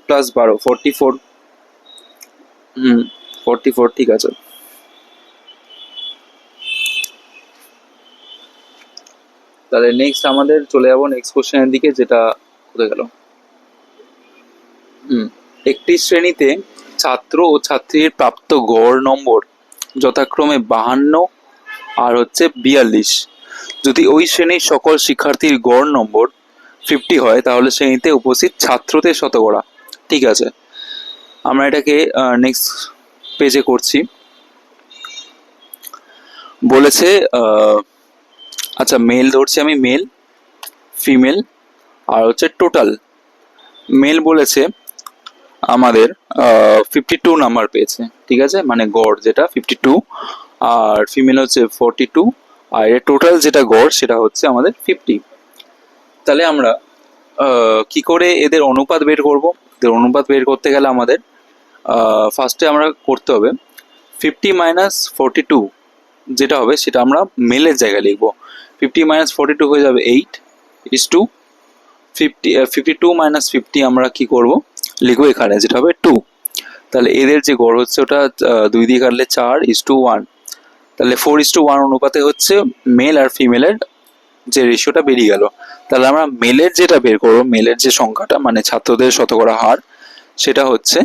A: প্লাস 12 44, 44, ঠিক আছে। তাহলে নেক্সট আমাদের চলে যাবো নেক্সট কোশ্চেনের দিকে, যেটা কোথায় গেল। একটি শ্রেণীতে ছাত্র ও ছাত্রীর প্রাপ্ত গড় নম্বর যথাক্রমে 52 আর হচ্ছে 42। যদি ওই শ্রেণীর সকল শিক্ষার্থীর গড় নম্বর 50 হয় তাহলে শ্রেণীতে উপস্থিত ছাত্রদের শতকরা। ঠিক আছে, আমরা এটাকে নেক্সট পেজে করছি। বলেছে আচ্ছা, মেল ধরছি আমি, মেল, ফিমেল আর হচ্ছে টোটাল। মেল বলেছে আমাদের 52 নাম্বার পেয়েছে, ঠিক আছে, মানে গড় যেটা 52, আর ফিমেল হচ্ছে 42, আর এর টোটাল যেটা গড় সেটা হচ্ছে আমাদের 50। তাহলে আমরা কি করে এদের অনুপাত বের করব? এদের অনুপাত বের করতে গেলে আমাদের ফার্স্টে আমরা করতে হবে 50 মাইনাস 42, যেটা হবে সেটা আমরা মেলের জায়গায় লিখবো। 50 মাইনাস 42 হয়ে যাবে 8:2। 52 মাইনাস 50 আমরা কি করব, লিখবো এখানে, যেটা হবে 2। তাহলে এদের যে গড় হচ্ছে ওটা 2 দিয়ে কাটলে 4:1। তাহলে 4:1 অনুপাতে হচ্ছে মেল আর ফিমেলের যে রেশিওটা বেরিয়ে গেল। তাহলে আমরা মেলের যেটা বের করবো, মেলের যে সংখ্যাটা মানে ছাত্রদের শতকরা হার, সেটা হচ্ছে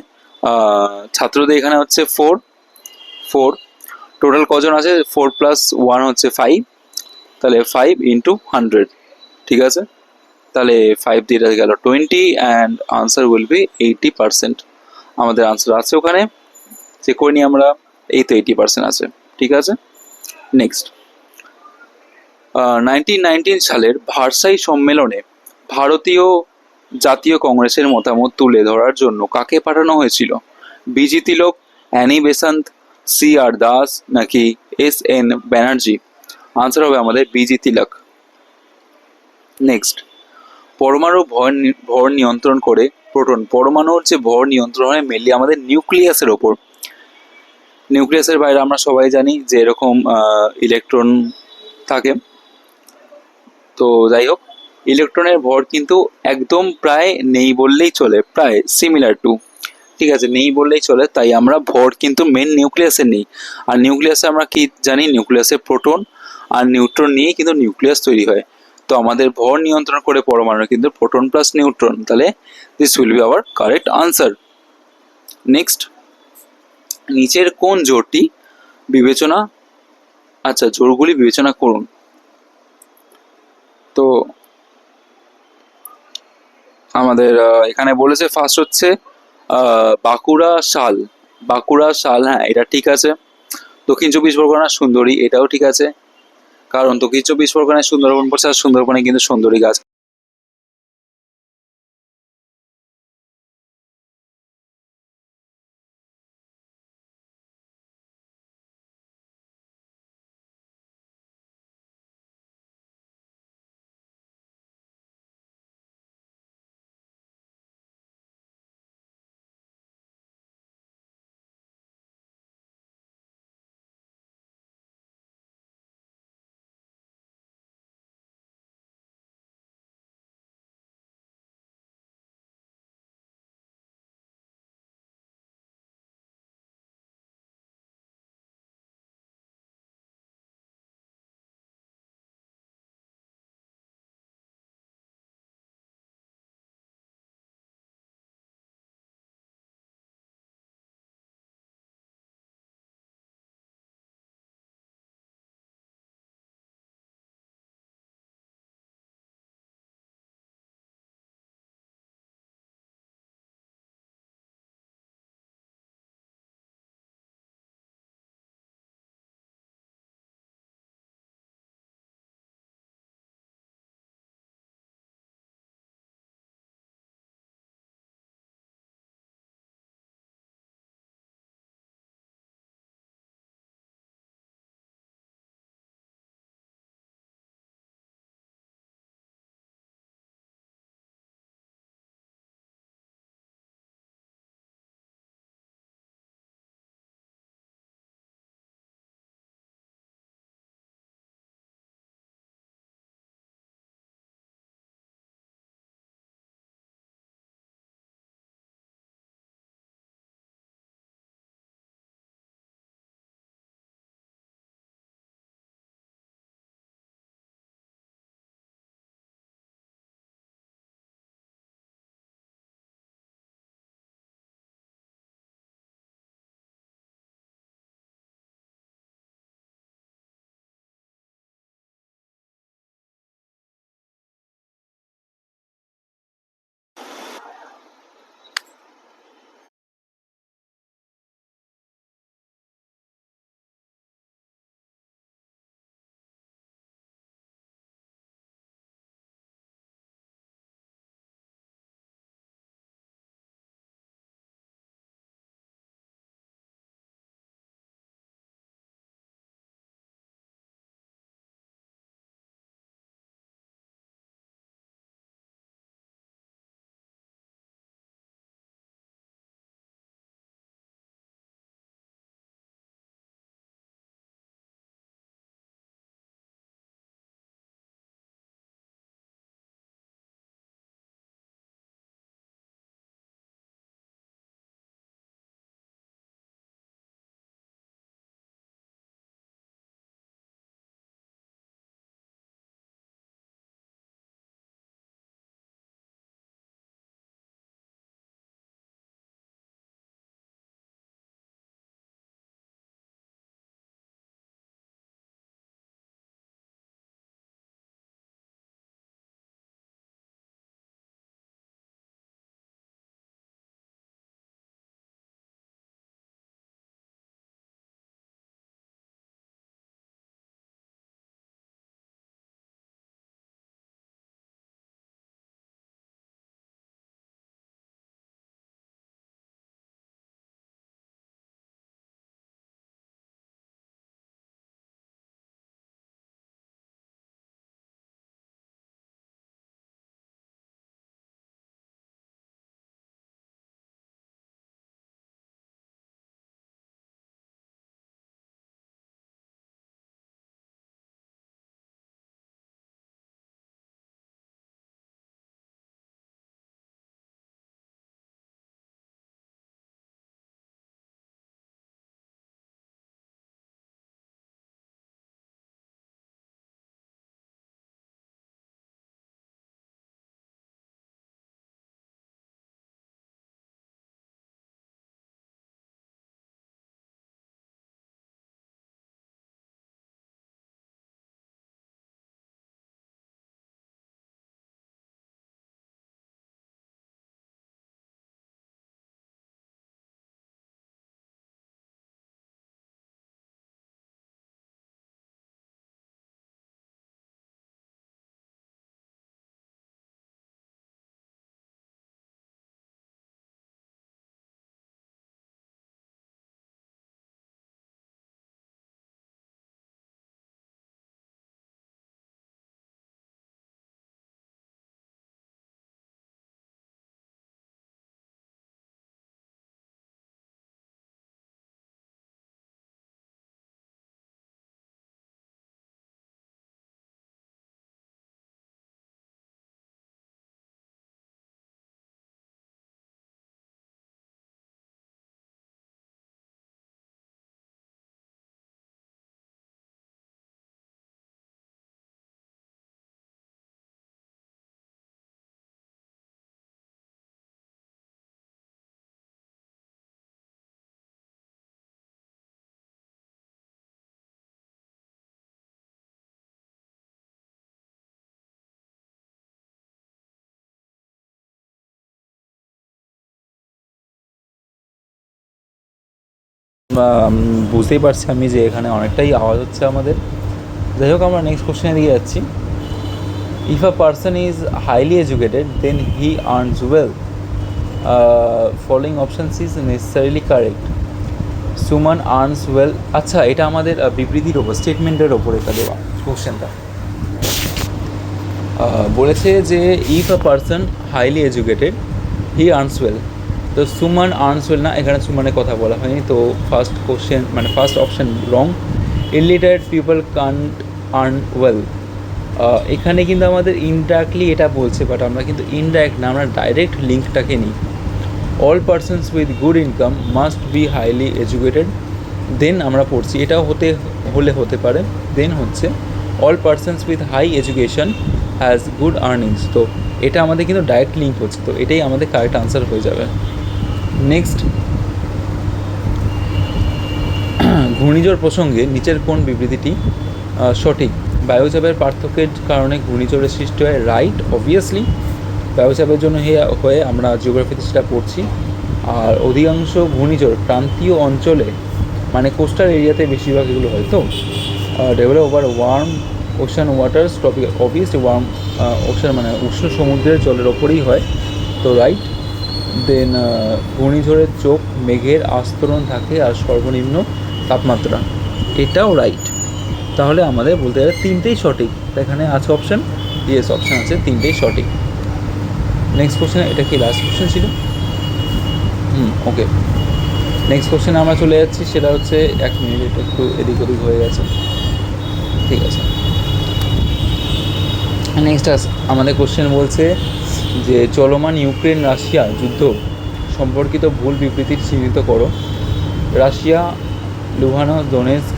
A: ছাত্রদের এখানে হচ্ছে 4। টোটাল কজন আছে? 4 প্লাস 1 হচ্ছে 5। তাহলে 5 ইন্টু 100, ঠিক আছে। তাহলে 5 দিয়ে গেল 20 অ্যান্ড আনসার উইল বি 80%। আমাদের আনসার আছে ওখানে, চেক করে নিই আমরা, এই তো 80% আছে, ঠিক আছে। নেক্সট, 1919 সালের ভার্সাই সম্মেলনে ভারতীয় জাতীয় কংগ্রেসের মতামত তুলে ধরার জন্য কাকে পাঠানো হয়েছিল? বিজি তিলক, অ্যানি বেসান্ত, সি আর দাস নাকি এস এন ব্যানার্জি? আনসার হবে আমাদের বিজি তিলক। নেক্সট, পরমাণু ভর নিয়ন্ত্রণ করে প্রোটন। পরমাণুর যে ভর নিয়ন্ত্রণ হয় মেনলি আমাদের নিউক্লিয়াসের ওপর। নিউক্লিয়াসের বাইরে আমরা সবাই জানি যে এরকম ইলেকট্রন থাকে। তো যাই হোক, ইলেকট্রনের ভর কিন্তু একদম প্রায় নেই বললেই চলে, প্রায় সিমিলার টু, ঠিক আছে, নেই বললেই চলে। তাই আমরা ভর কিন্তু মেন নিউক্লিয়াসে নেই। আর নিউক্লিয়াসে আমরা কি জানি, নিউক্লিয়াসে প্রোটন আর নিউট্রন নিয়ে কিন্তু নিউক্লিয়াস তৈরি হয়। তো আমাদের ভর নিয়ন্ত্রণ করে পরমাণু কিন্তু প্রোটন প্লাস নিউট্রন। তাহলে this will be hour correct answer. Next, নিচের কোন জোরটি বিবেচনা, আচ্ছা জোরগুলি বিবেচনা করুন। তো আমাদের এখানে বলেছে ফার্স্ট হচ্ছে বাঁকুড়া শাল। বাঁকুড়া শাল, হ্যাঁ এটা ঠিক আছে। দক্ষিণ চব্বিশ পরগনার সুন্দরী, এটাও ঠিক আছে, কারণ দক্ষিণ চব্বিশ পরগনায় সুন্দরবন পড়ছে, আর সুন্দরবনে কিন্তু সুন্দরী গাছ বুঝতেই পারছি আমি যে এখানে অনেকটাই আওয়াজ হচ্ছে আমাদের। যাই হোক, আমরা নেক্সট কোশ্চেনে দিকে যাচ্ছি। If a person is highly educated then he earns well, following options is necessarily correct. Suman earns well, আচ্ছা এটা আমাদের বিবৃতির ওপর, স্টেটমেন্টের ওপর এটা দেওয়া কোশ্চেনটা। বলেছে যে if a person highly educated he earns well, তো সুমান আর্নস ওয়েল না, এখানে সুমানের কথা বলা হয়নি, তো ফার্স্ট কোশ্চেন মানে first option wrong. Illiterate people can't earn well, এখানে কিন্তু আমাদের ইনডাইরেক্টলি এটা বলছে, বাট আমরা কিন্তু ইনডাইরেক্ট না, আমরা ডাইরেক্ট লিঙ্কটাকে নিই। All persons with good income must be highly educated, then আমরা পড়ছি এটাও হতে পারে, দেন হচ্ছে all persons with high education has good earnings, তো এটা আমাদের কিন্তু ডাইরেক্ট লিঙ্ক হচ্ছে, তো এটাই আমাদের কারেক্ট আনসার হয়ে যাবে। নেক্সট, ঘূর্ণিঝড় প্রসঙ্গে নিচের কোন বিবৃতিটি সঠিক? বায়ুচাপের পার্থক্যের কারণে ঘূর্ণিঝড়ের সৃষ্টি হয়, রাইট অবভিয়াসলি। বায়ুচাপের জন্য হয়ে আমরা জিওগ্রাফিতে সেটা পড়ছি। আর অধিকাংশ ঘূর্ণিঝড় ক্রান্তীয় অঞ্চলে মানে কোস্টাল এরিয়াতে বেশিরভাগ এগুলো হয়। তো develop over warm ocean waters, topic obviously warm ocean মানে উষ্ণ সমুদ্রের জলের ওপরেই হয়, তো রাইট। দেন ঘূর্ণিঝড়ের চোখ মেঘের আস্তরণ থাকে আর সর্বনিম্ন তাপমাত্রা, এটাও রাইট। তাহলে আমাদের বলতে গেলে তিনটেই সঠিক, এখানে আছে অপশান, ইয়েস অপশান আছে, তিনটেই সঠিক। নেক্সট কোশ্চেন, এটা কি লাস্ট কোশ্চেন ছিল? ওকে, নেক্সট কোশ্চেনে আমরা চলে যাচ্ছি, সেটা হচ্ছে 1 মিনিট, এটা একটু এদিক ওদিক হয়ে গেছে, ঠিক আছে। নেক্সট আমাদের কোশ্চেন বলছে যে চলমান ইউক্রেন রাশিয়া যুদ্ধ সম্পর্কিত ভুল বিবৃতি চিহ্নিত করো। রাশিয়া লুহানো দোনেৎস্ক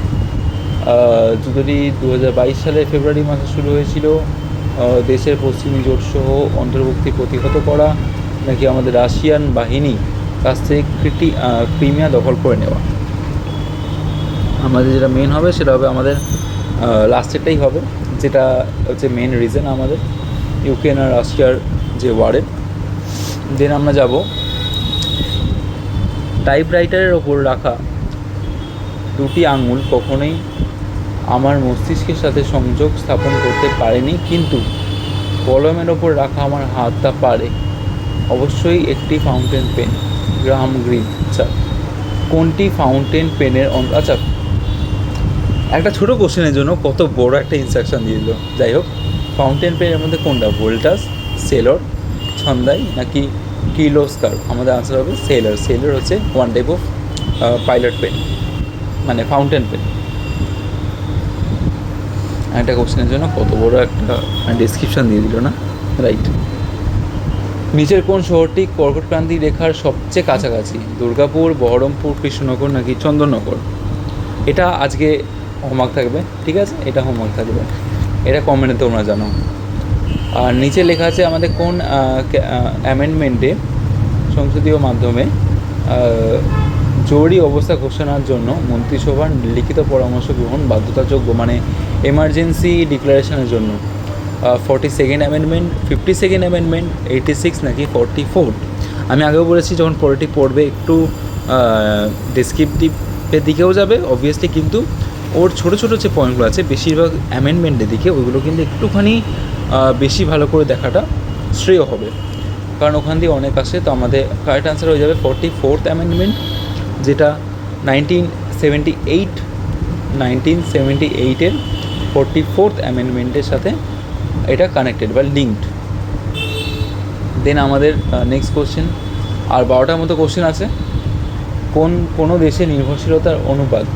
A: যুদ্ধটি 2022 সালের ফেব্রুয়ারি মাসে শুরু হয়েছিল। দেশের পশ্চিমী জোটসহ অন্তর্ভুক্তি প্রতিহত করা, নাকি আমাদের রাশিয়ান বাহিনী কাছ থেকে ক্রিমিয়া দখল করে নেওয়া? আমাদের যেটা মেন হবে সেটা হবে আমাদের লাস্টেরটাই হবে, যেটা হচ্ছে মেন রিজন আমাদের ইউক্রেন আর রাশিয়ার যে ওয়ারের। দেন আমরা যাব টাইপরাইটারের ওপর রাখা দুটি আঙুল কখনোই আমার মস্তিষ্কের সাথে সংযোগ স্থাপন করতে পারেনি, কিন্তু কলমের ওপর রাখা আমার হাতটা পারে। অবশ্যই একটি ফাউন্টেন পেন, গ্রাহাম গ্রিন। আচ্ছা, কোনটি ফাউন্টেন পেনের আচ্ছা, একটা ছোটো কোশ্চেনের জন্য কত বড় একটা ইনস্ট্রাকশান দিয়ে দিল। যাই হোক, ফাউন্টেন পেনের মধ্যে কোনটা, ভোল্টাস, সেলর, ছন্দাই নাকি কির্লোস্কার? আমাদের আনসার হবে সেলর। সেলর হচ্ছে one type of Pilot pen, মানে ফাউন্টেন পেন। একটা কোশ্চেনের জন্য কত বড় একটা ডেসক্রিপশান দিয়ে দিল না, রাইট। নিচের কোন শহরটি কর্কটক্রান্তি রেখার সবচেয়ে কাছাকাছি? দুর্গাপুর, বহরমপুর, কৃষ্ণনগর নাকি চন্দননগর? এটা আজকে হোমওয়ার্ক থাকবে, ঠিক আছে, এটা হোমওয়ার্ক থাকবে, এটা কমেন্টে তোমরা জানো। আর নিচে লেখা আছে আমাদের কোন অ্যামেন্ডমেন্টে সংসদীয় মাধ্যমে জরুরি অবস্থা ঘোষণার জন্য মন্ত্রিসভার লিখিত পরামর্শ গ্রহণ বাধ্যতাযোগ্য, মানে এমার্জেন্সি ডিক্লারেশনের জন্য। 42nd অ্যামেন্ডমেন্ট, 52nd অ্যামেন্ডমেন্ট, 86 নাকি 44? আমি আগেও বলেছি যখন পলিটি পড়বে একটু ডেসক্রিপটিভের দিকেও যাবে অবভিয়াসলি, কিন্তু ওর ছোটো ছোটো যে পয়েন্টগুলো আছে বেশিরভাগ অ্যামেন্ডমেন্টের দিকে, ওইগুলো কিন্তু একটুখানি বেশি ভালো করে দেখাটা শ্রেয় হবে, কারণ ওখান দিয়ে অনেক আসে। তো আমাদের কারেক্ট আনসার হয়ে যাবে 44th অ্যামেন্ডমেন্ট, যেটা 1978-এর 44th অ্যামেন্ডমেন্টের সাথে এটা কানেক্টেড বা লিঙ্কড। দেন আমাদের নেক্সট কোশ্চেন, আর 12টার মতো কোশ্চেন আছে। কোনো দেশে নির্ভরশীলতার অনুপাত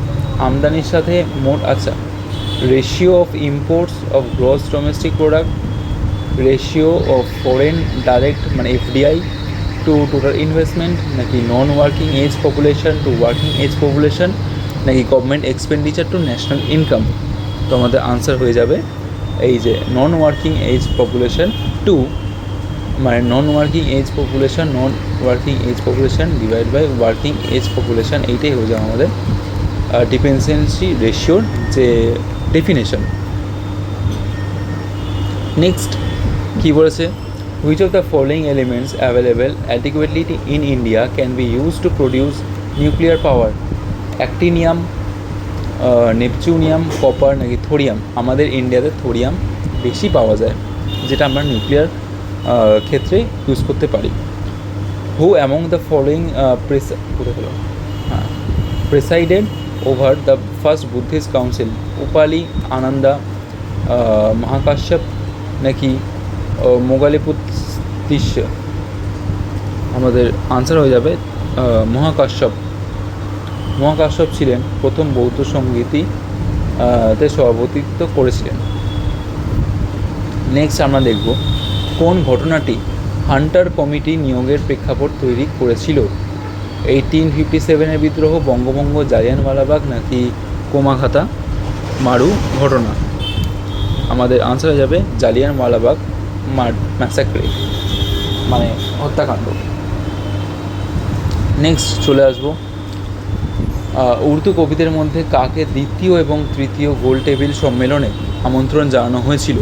A: আমদানির সাথে মোট, আচ্ছা, ratio of imports of gross domestic product, ratio of foreign direct মানে এফডিআই টু টোটাল ইনভেস্টমেন্ট, নাকি non working age population to working age population, নাকি government expenditure to national income? তো আমাদের আনসার হয়ে যাবে এই যে non working age population to, মানে non working age population divide by working age population, এইটাই হয়ে যাবে আমাদের ডিপেন্ডেন্সি রেশিওর যে ডেফিনেশন। নেক্সট কী বলেছে, which of the following elements available adequately in India can be use to produce nuclear power? Actinium, neptunium, copper নাকি thorium? আমাদের ইন্ডিয়াতে thorium বেশি পাওয়া যায়, যেটা আমরা নিউক্লিয়ার ক্ষেত্রে ইউজ করতে পারি। Who among the following presided over the first Buddhist council? Upali, Ananda, Mahakashyapa নাকি মোগালিপুত্তিস্য? আমাদের আনসার হয়ে যাবে মহাকাশ্যপ। মহাকাশ্যপ ছিলেন প্রথম বৌদ্ধ সঙ্গীতই তে সভাপতিত্ব করেছিলেন। নেক্সট আমরা দেখব কোন ঘটনাটি হান্টার কমিটি নিয়োগের প্রেক্ষাপট তৈরি করেছিল? 1857-এর বিদ্রোহ, বঙ্গভঙ্গ, জালিয়ানওয়ালাবাগ নাকি কোমাখাতা মারু ঘটনা? আমাদের আনসার হয়ে যাবে জালিয়ানওয়ালাবাগ ম্যাসাক্রে, মানে হত্যাকাণ্ড। নেক্সট চলে আসবো উর্দু কবিদের মধ্যে কাকে দ্বিতীয় এবং তৃতীয় গোল টেবিল সম্মেলনে আমন্ত্রণ জানানো হয়েছিল?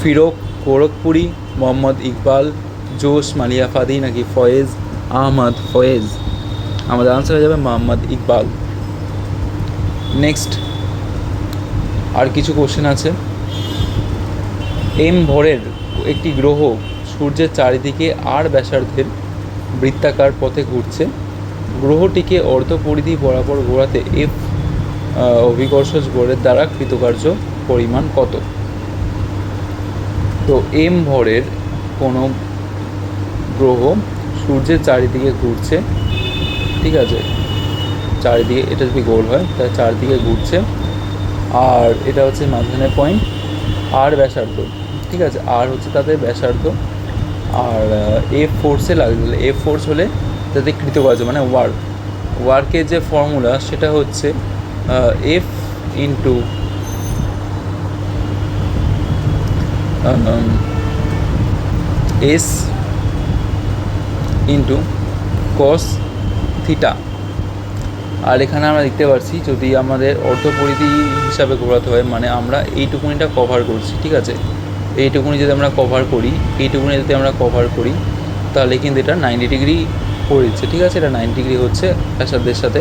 A: ফিরোক গোরখপুরি, মোহাম্মদ ইকবাল, জোশ মালিয়াফাদি নাকি ফয়েজ আহমদ ফয়েজ? আমাদের আনসার হয়ে যাবে মোহাম্মদ ইকবাল। নেক্সট আর কিছু কোশ্চেন আছে। এম ভরের একটি গ্রহ সূর্যের চারিদিকে আর ব্যাসার্ধের বৃত্তাকার পথে ঘুরছে, গ্রহটিকে অর্ধপরিধি বরাবর ঘোরাতে এফ অভিকর্ষজ বলের দ্বারা কৃতকার্য পরিমাণ কত? তো এম ভরের কোনো গ্রহ সূর্যের চারিদিকে ঘুরছে, ঠিক আছে, চারিদিকে, এটা যদি গোল হয় তাহলে চারিদিকে ঘুরছে, আর এটা হচ্ছে মাঝখানে পয়েন্ট, আর ব্যাসার্ধ, ঠিক আছে, আর হচ্ছে তাদের ব্যাসার্ধ, আর এফ ফোর্সে লাগবে, এফ ফোর্স হলে যাতে কৃতকার্য মানে ওয়ার্কের যে ফর্মুলা সেটা হচ্ছে F into S into cos theta. আর এখানে আমরা দেখতে পাচ্ছি যদি আমাদের অর্ধপরিধি হিসাবে ঘোরাতে হয়, মানে আমরা এইটুকুনিটা কভার করছি, ঠিক আছে, এইটুকুনি যদি আমরা কভার করি, এইটুকুনি যদি আমরা কভার করি তাহলে কিন্তু এটা 90 ডিগ্রি করে দিচ্ছে, ঠিক আছে, এটা 90 ডিগ্রি হচ্ছে ব্যাসার্ধের সাথে।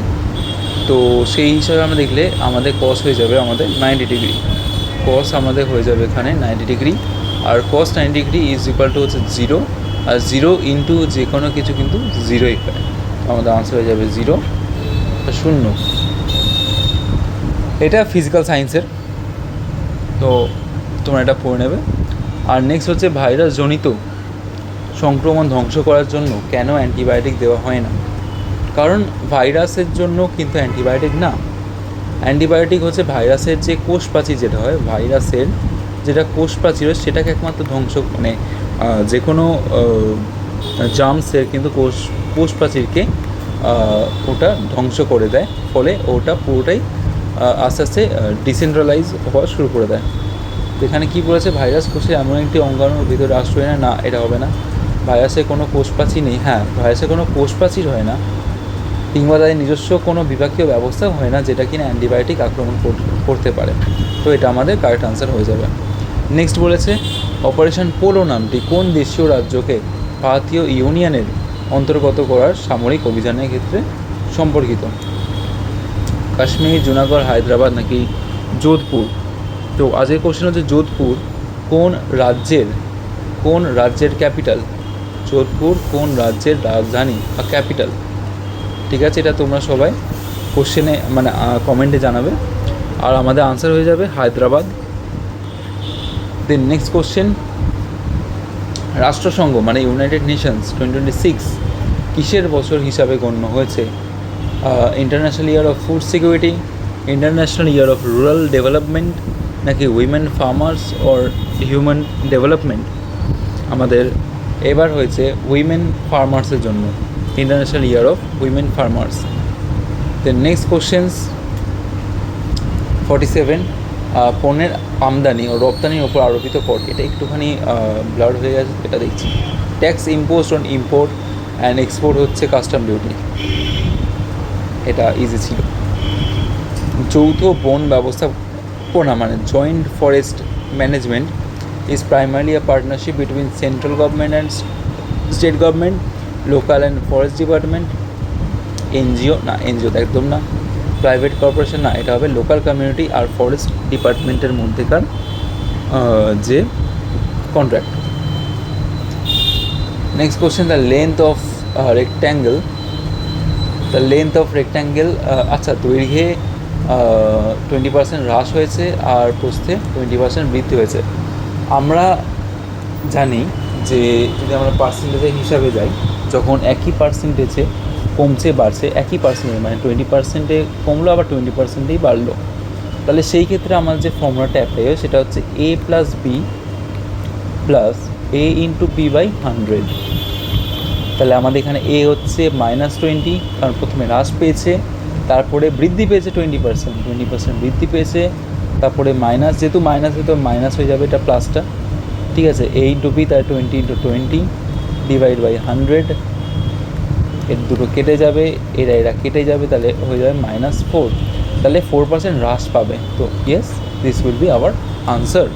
A: তো সেই হিসাবে আমরা দেখলে আমাদের কস হয়ে যাবে আমাদের 90 ডিগ্রি, কস আমাদের হয়ে যাবে এখানে 90 ডিগ্রি, আর cos 90 degree is equal to হচ্ছে 0, আর 0 ইন্টু যে কোনো কিছু কিন্তু 0ই হয়, আমাদের আনসার হয়ে যাবে 0, 0। এটা ফিজিক্যাল সায়েন্সের, তো তোমরা এটা পড়ে নেবে। আর নেক্সট হচ্ছে ভাইরাস জনিত সংক্রমণ ধ্বংস করার জন্য কেন অ্যান্টিবায়োটিক দেওয়া হয় না? কারণ ভাইরাসের জন্য কিন্তু অ্যান্টিবায়োটিক না, অ্যান্টিবায়োটিক হচ্ছে ভাইরাসের যে কোষপ্রাচীর যেটা হয়, ভাইরাসের যেটা কোষপ্রাচীর হয় সেটাকে একমাত্র ধ্বংস, মানে যে কোনো জার্মসের কিন্তু কোষপ্রাচীরকে ওটা ধ্বংস করে দেয়, ফলে ওটা পুরোটাই আস্তে আস্তে ডিসেন্ট্রালাইজ হওয়া শুরু করে দেয়। তো এখানে কী বলেছে, ভাইরাস কোষের এমন একটি অঙ্গাণুর ভিতরে আশ্রয় না, না এটা হবে না, ভাইরাসের কোনো কোষপ্রাচীর নেই, হ্যাঁ ভাইরাসের কোনো কোষপ্রাচীর হয় না, কিংবা তাদের নিজস্ব কোনো বিপাকীয় ব্যবস্থা হয় না যেটা কিনা অ্যান্টিবায়োটিক আক্রমণ করতে পারে, তো এটা আমাদের কারেক্ট আনসার হয়ে যাবে। নেক্সট বলেছে অপারেশন পোলো নামটি কোন দেশীয় রাজ্যকে ভারতীয় ইউনিয়নের অন্তর্গত করার সামরিক অভিযানের ক্ষেত্রে সম্পর্কিত? কাশ্মীর, জুনাগড়, হায়দ্রাবাদ নাকি যোধপুর? তো আজকের কোশ্চেন হচ্ছে যোধপুর কোন রাজ্যের ক্যাপিটাল? যোধপুর কোন রাজ্যের রাজধানী বা ক্যাপিটাল? ঠিক আছে, এটা তোমরা সবাই কোশ্চেনে মানে কমেন্টে জানাবে, আর আমাদের আনসার হয়ে যাবে হায়দ্রাবাদ। দেন নেক্সট কোশ্চেন, রাষ্ট্রসংঘ মানে ইউনাইটেড নেশনস 2026 কিসের বছর হিসাবে গণ্য হয়েছে? International year of food security, international year of rural development নাকি women farmers or human development? আমাদের এবার হয়েছে উইমেন ফার্মার্সের জন্য, international year of women farmers. Then next questions 47, পণ্যের আমদানি ও রপ্তানির ওপর আরোপিত কর, এটা একটুখানি ব্লার হয়ে গেছে, এটা দেখছি। Tax imposed on import and export হচ্ছে কাস্টম ডিউটি, এটা ইজি ছিল। যৌথ বন ব্যবস্থাপনা মানে joint forest management is প্রাইমারলি a partnership between central government and state government, local and forest department, NGO না, এনজিও তো একদম না, প্রাইভেট কর্পোরেশন না, এটা হবে লোকাল কমিউনিটি আর ফরেস্ট ডিপার্টমেন্টের মধ্যেকার যে contract. Next question, the length of rectangle, আচ্ছা দৈর্ঘ্যে 20% হ্রাস হয়েছে আর প্রস্থে 20% বৃদ্ধি হয়েছে। আমরা জানি যে যদি আমরা পার্সেন্টেজের হিসাবে যাই, যখন একই পার্সেন্টেজে কমছে বাড়ছে, একই পার্সেন্টেজ মানে 20%-এ কমলো আবার 20%-এই বাড়লো, তাহলে সেই ক্ষেত্রে আমার যে ফর্মুলাটা অ্যাপ্লাই হয় সেটা হচ্ছে a plus b plus a into b by 100। তাহলে আমাদের এখানে a হচ্ছে -20, কারণ প্রথমে হ্রাস পেয়েছে, তারপরে বৃদ্ধি পেয়েছে 20% বৃদ্ধি পেয়েছে, তারপরে মাইনাস, যেহেতু মাইনাস হয়ে যাবে এটা প্লাসটা, ঠিক আছে। a ইন্টু বি, তাহলে 20 ডিভাইড বাই 100, এর দুটো কেটে যাবে, এরা কেটে যাবে, তাহলে হয়ে যাবে -4, তাহলে 4% হ্রাস পাবে। তো yes, this will be our answer.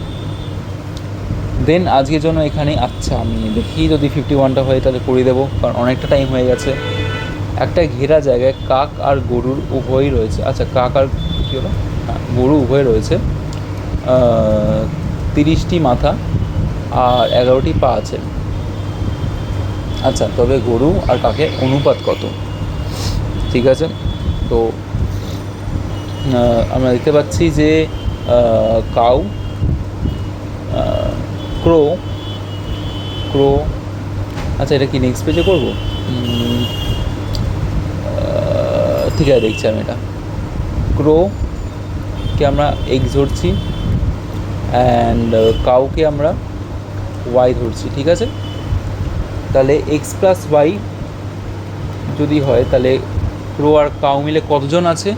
A: Then আজকের জন্য এখানে, আচ্ছা আমি দেখি যদি 51টা হয় তাহলে করে দেবো, কারণ অনেকটা টাইম হয়ে গেছে। একটা ঘেরা জায়গায় কাক আর গরুর উভয়ই রয়েছে, আচ্ছা কাক আর কী হলো, হ্যাঁ গরু উভয় রয়েছে, 30টি মাথা আর 11টি পা আছে। আচ্ছা, তবে গরু আর কাকের অনুপাত কত? ঠিক আছে, তো আমরা দেখতে পাচ্ছি যে কাউ, ক্রো, আচ্ছা এটা কি নেক্সট পেজে করবো? ঠিক আছে, দেখছি আমি এটা। ক্রোকে আমরা এক্স ধরছি অ্যান্ড কাউকে আমরা ওয়াই ধরছি, ঠিক আছে। তাহলে এক্স প্লাস ওয়াই যদি হয় তাহলে ক্রো আর কাউ মিলে কতজন আছে?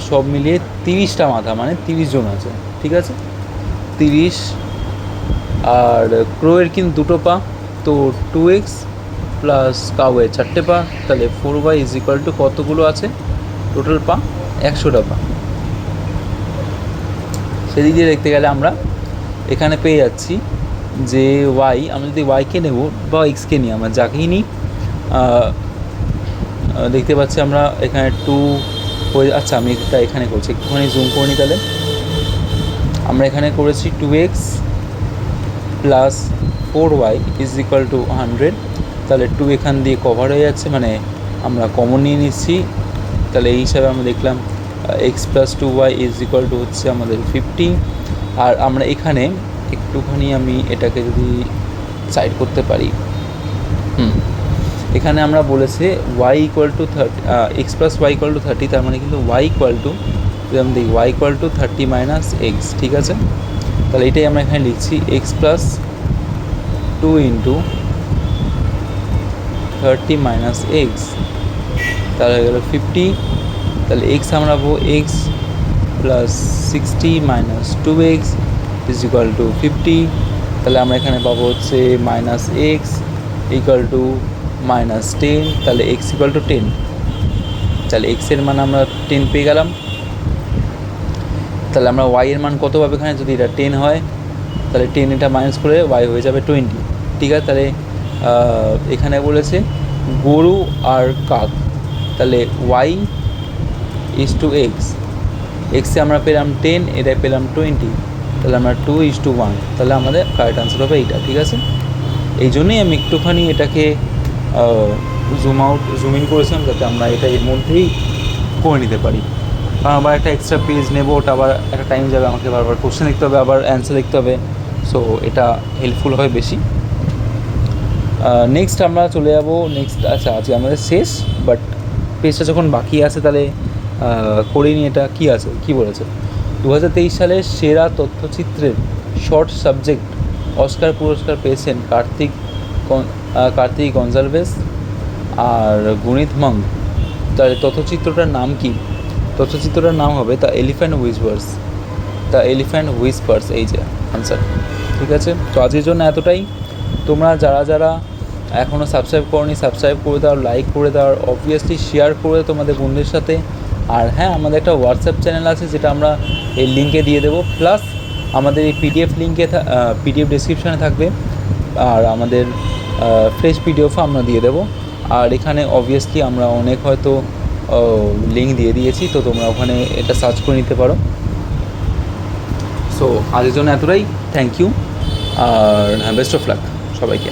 A: সব মিলিয়ে 30টা মাথা, মানে 30 জন আছে, ঠিক আছে 30। আর ক্রোয়ের কিন্তু 2টো পা, তো 2x প্লাস কাউয়ের 4টে পা, তাহলে 4y ইজ ইকুয়াল টু কতগুলো আছে টোটাল পা? 100টা পা। সেদিক দিয়ে দেখতে গেলে আমরা এখানে পেয়ে যাচ্ছি যে ওয়াই, আমরা যদি ওয়াইকে নেব বা এক্সকে নিই, আমরা যাকেই নিই দেখতে পাচ্ছি আমরা এখানে 2 হয়ে, আচ্ছা আমি এটা এখানে করছি, একটুখানি জুম করে নিই। তাহলে আমরা এখানে করেছি 2x plus 4y is equal two 100, তাহলে 2 এখান দিয়ে কভার হয়ে যাচ্ছে, মানে আমরা কমন নিয়ে নিচ্ছি। তাহলে এই হিসাবে আমরা দেখলাম x plus 2y is equal to হচ্ছে আমাদের 50। আর আমরা এখানে একটুখানি আমি এটাকে যদি সাইড করতে পারি, এখানে আমরা বলেছে y equal to 30, x plus y equal to 30, তার মানে কিন্তু y ইকুয়াল টু, যদি আমরা দেখি y equal to 30 minus x, ঠিক আছে। তাহলে এটাই আমরা এখানে লিখছি x plus 2 into 30 minus x, তাহলে হয়ে গেল 50। তাহলে এক্স আমরা পাবো x plus 60 minus 2x is equal two 50। তাহলে আমরা এখানে পাবো হচ্ছে minus x equal to minus 10, তাহলে এক্স ইকুয়াল টু 10। তাহলে এক্সের মান আমরা 10 পেয়ে গেলাম। তাহলে আমরা ওয়াইয়ের মান কত পাবো এখানে? যদি এটা 10 হয় তাহলে 10 এটা মাইনাস করে ওয়াই হয়ে যাবে 20, ঠিক আছে। তাহলে এখানে বলেছে গরু আর কাক, তাহলে ওয়াই ইজ টু এক্স, এক্সে আমরা পেলাম 10, এটাই পেলাম 20, তাহলে আমরা 2:1, তাহলে আমাদের কারেক্ট আনসার হবে এইটা, ঠিক আছে। এই জন্যই আমি একটুখানি এটাকে জুম ইন করেছিলাম, যাতে আমরা এটা এর মধ্যেই করে নিতে পারি। কারণ আবার একটা এক্সট্রা পেজ নেবো, ওটা আবার একটা টাইম যাবে, আমাকে বারবার কোশ্চেন লিখতে হবে, আবার অ্যান্সার লিখতে হবে, সো এটা হেল্পফুল হয় বেশি। নেক্সট আমরা চলে যাবো নেক্সট, আচ্ছা আজকে আমাদের শেষ, বাট পেজটা যখন বাকি আছে তাহলে করে নিই। এটা কী আছে, কী বলেছে? 2023 সালের সেরা তথ্যচিত্রের শর্ট সাবজেক্ট অস্কার পুরস্কার পেয়েছেন কার্তিক গঞ্জালভেস আর গুণিত মং। তার তথ্যচিত্রটার নাম কি? তথ্যচিত্রটার নাম হবে দ্য এলিফ্যান্ট হুইসপার্স, এই যে আনসার, ঠিক আছে। তো আজকের জন্য এতটাই। তোমরা যারা যারা এখনও সাবস্ক্রাইব করোনি সাবস্ক্রাইব করে দাও, লাইক করে দাও, আর অবভিয়াসলি শেয়ার করে তোমাদের বন্ধুদের সাথে। আর হ্যাঁ, আমাদের একটা হোয়াটসঅ্যাপ চ্যানেল আছে যেটা আমরা এই লিঙ্কে দিয়ে দেবো, প্লাস আমাদের এই পিডিএফ লিঙ্কে পিডিএফ ডেসক্রিপশানে থাকবে, আর আমাদের ফ্রেশ পিডিএফও আমরা দিয়ে দেবো। আর এখানে অবভিয়াসলি আমরা অনেক হয়তো লিঙ্ক দিয়ে দিয়েছি, তো তোমরা ওখানে এটা সার্চ করে নিতে পারো। সো আজকের জন্য এতটাই, থ্যাংক ইউ, আর বেস্ট অফ লাক সবাইকে।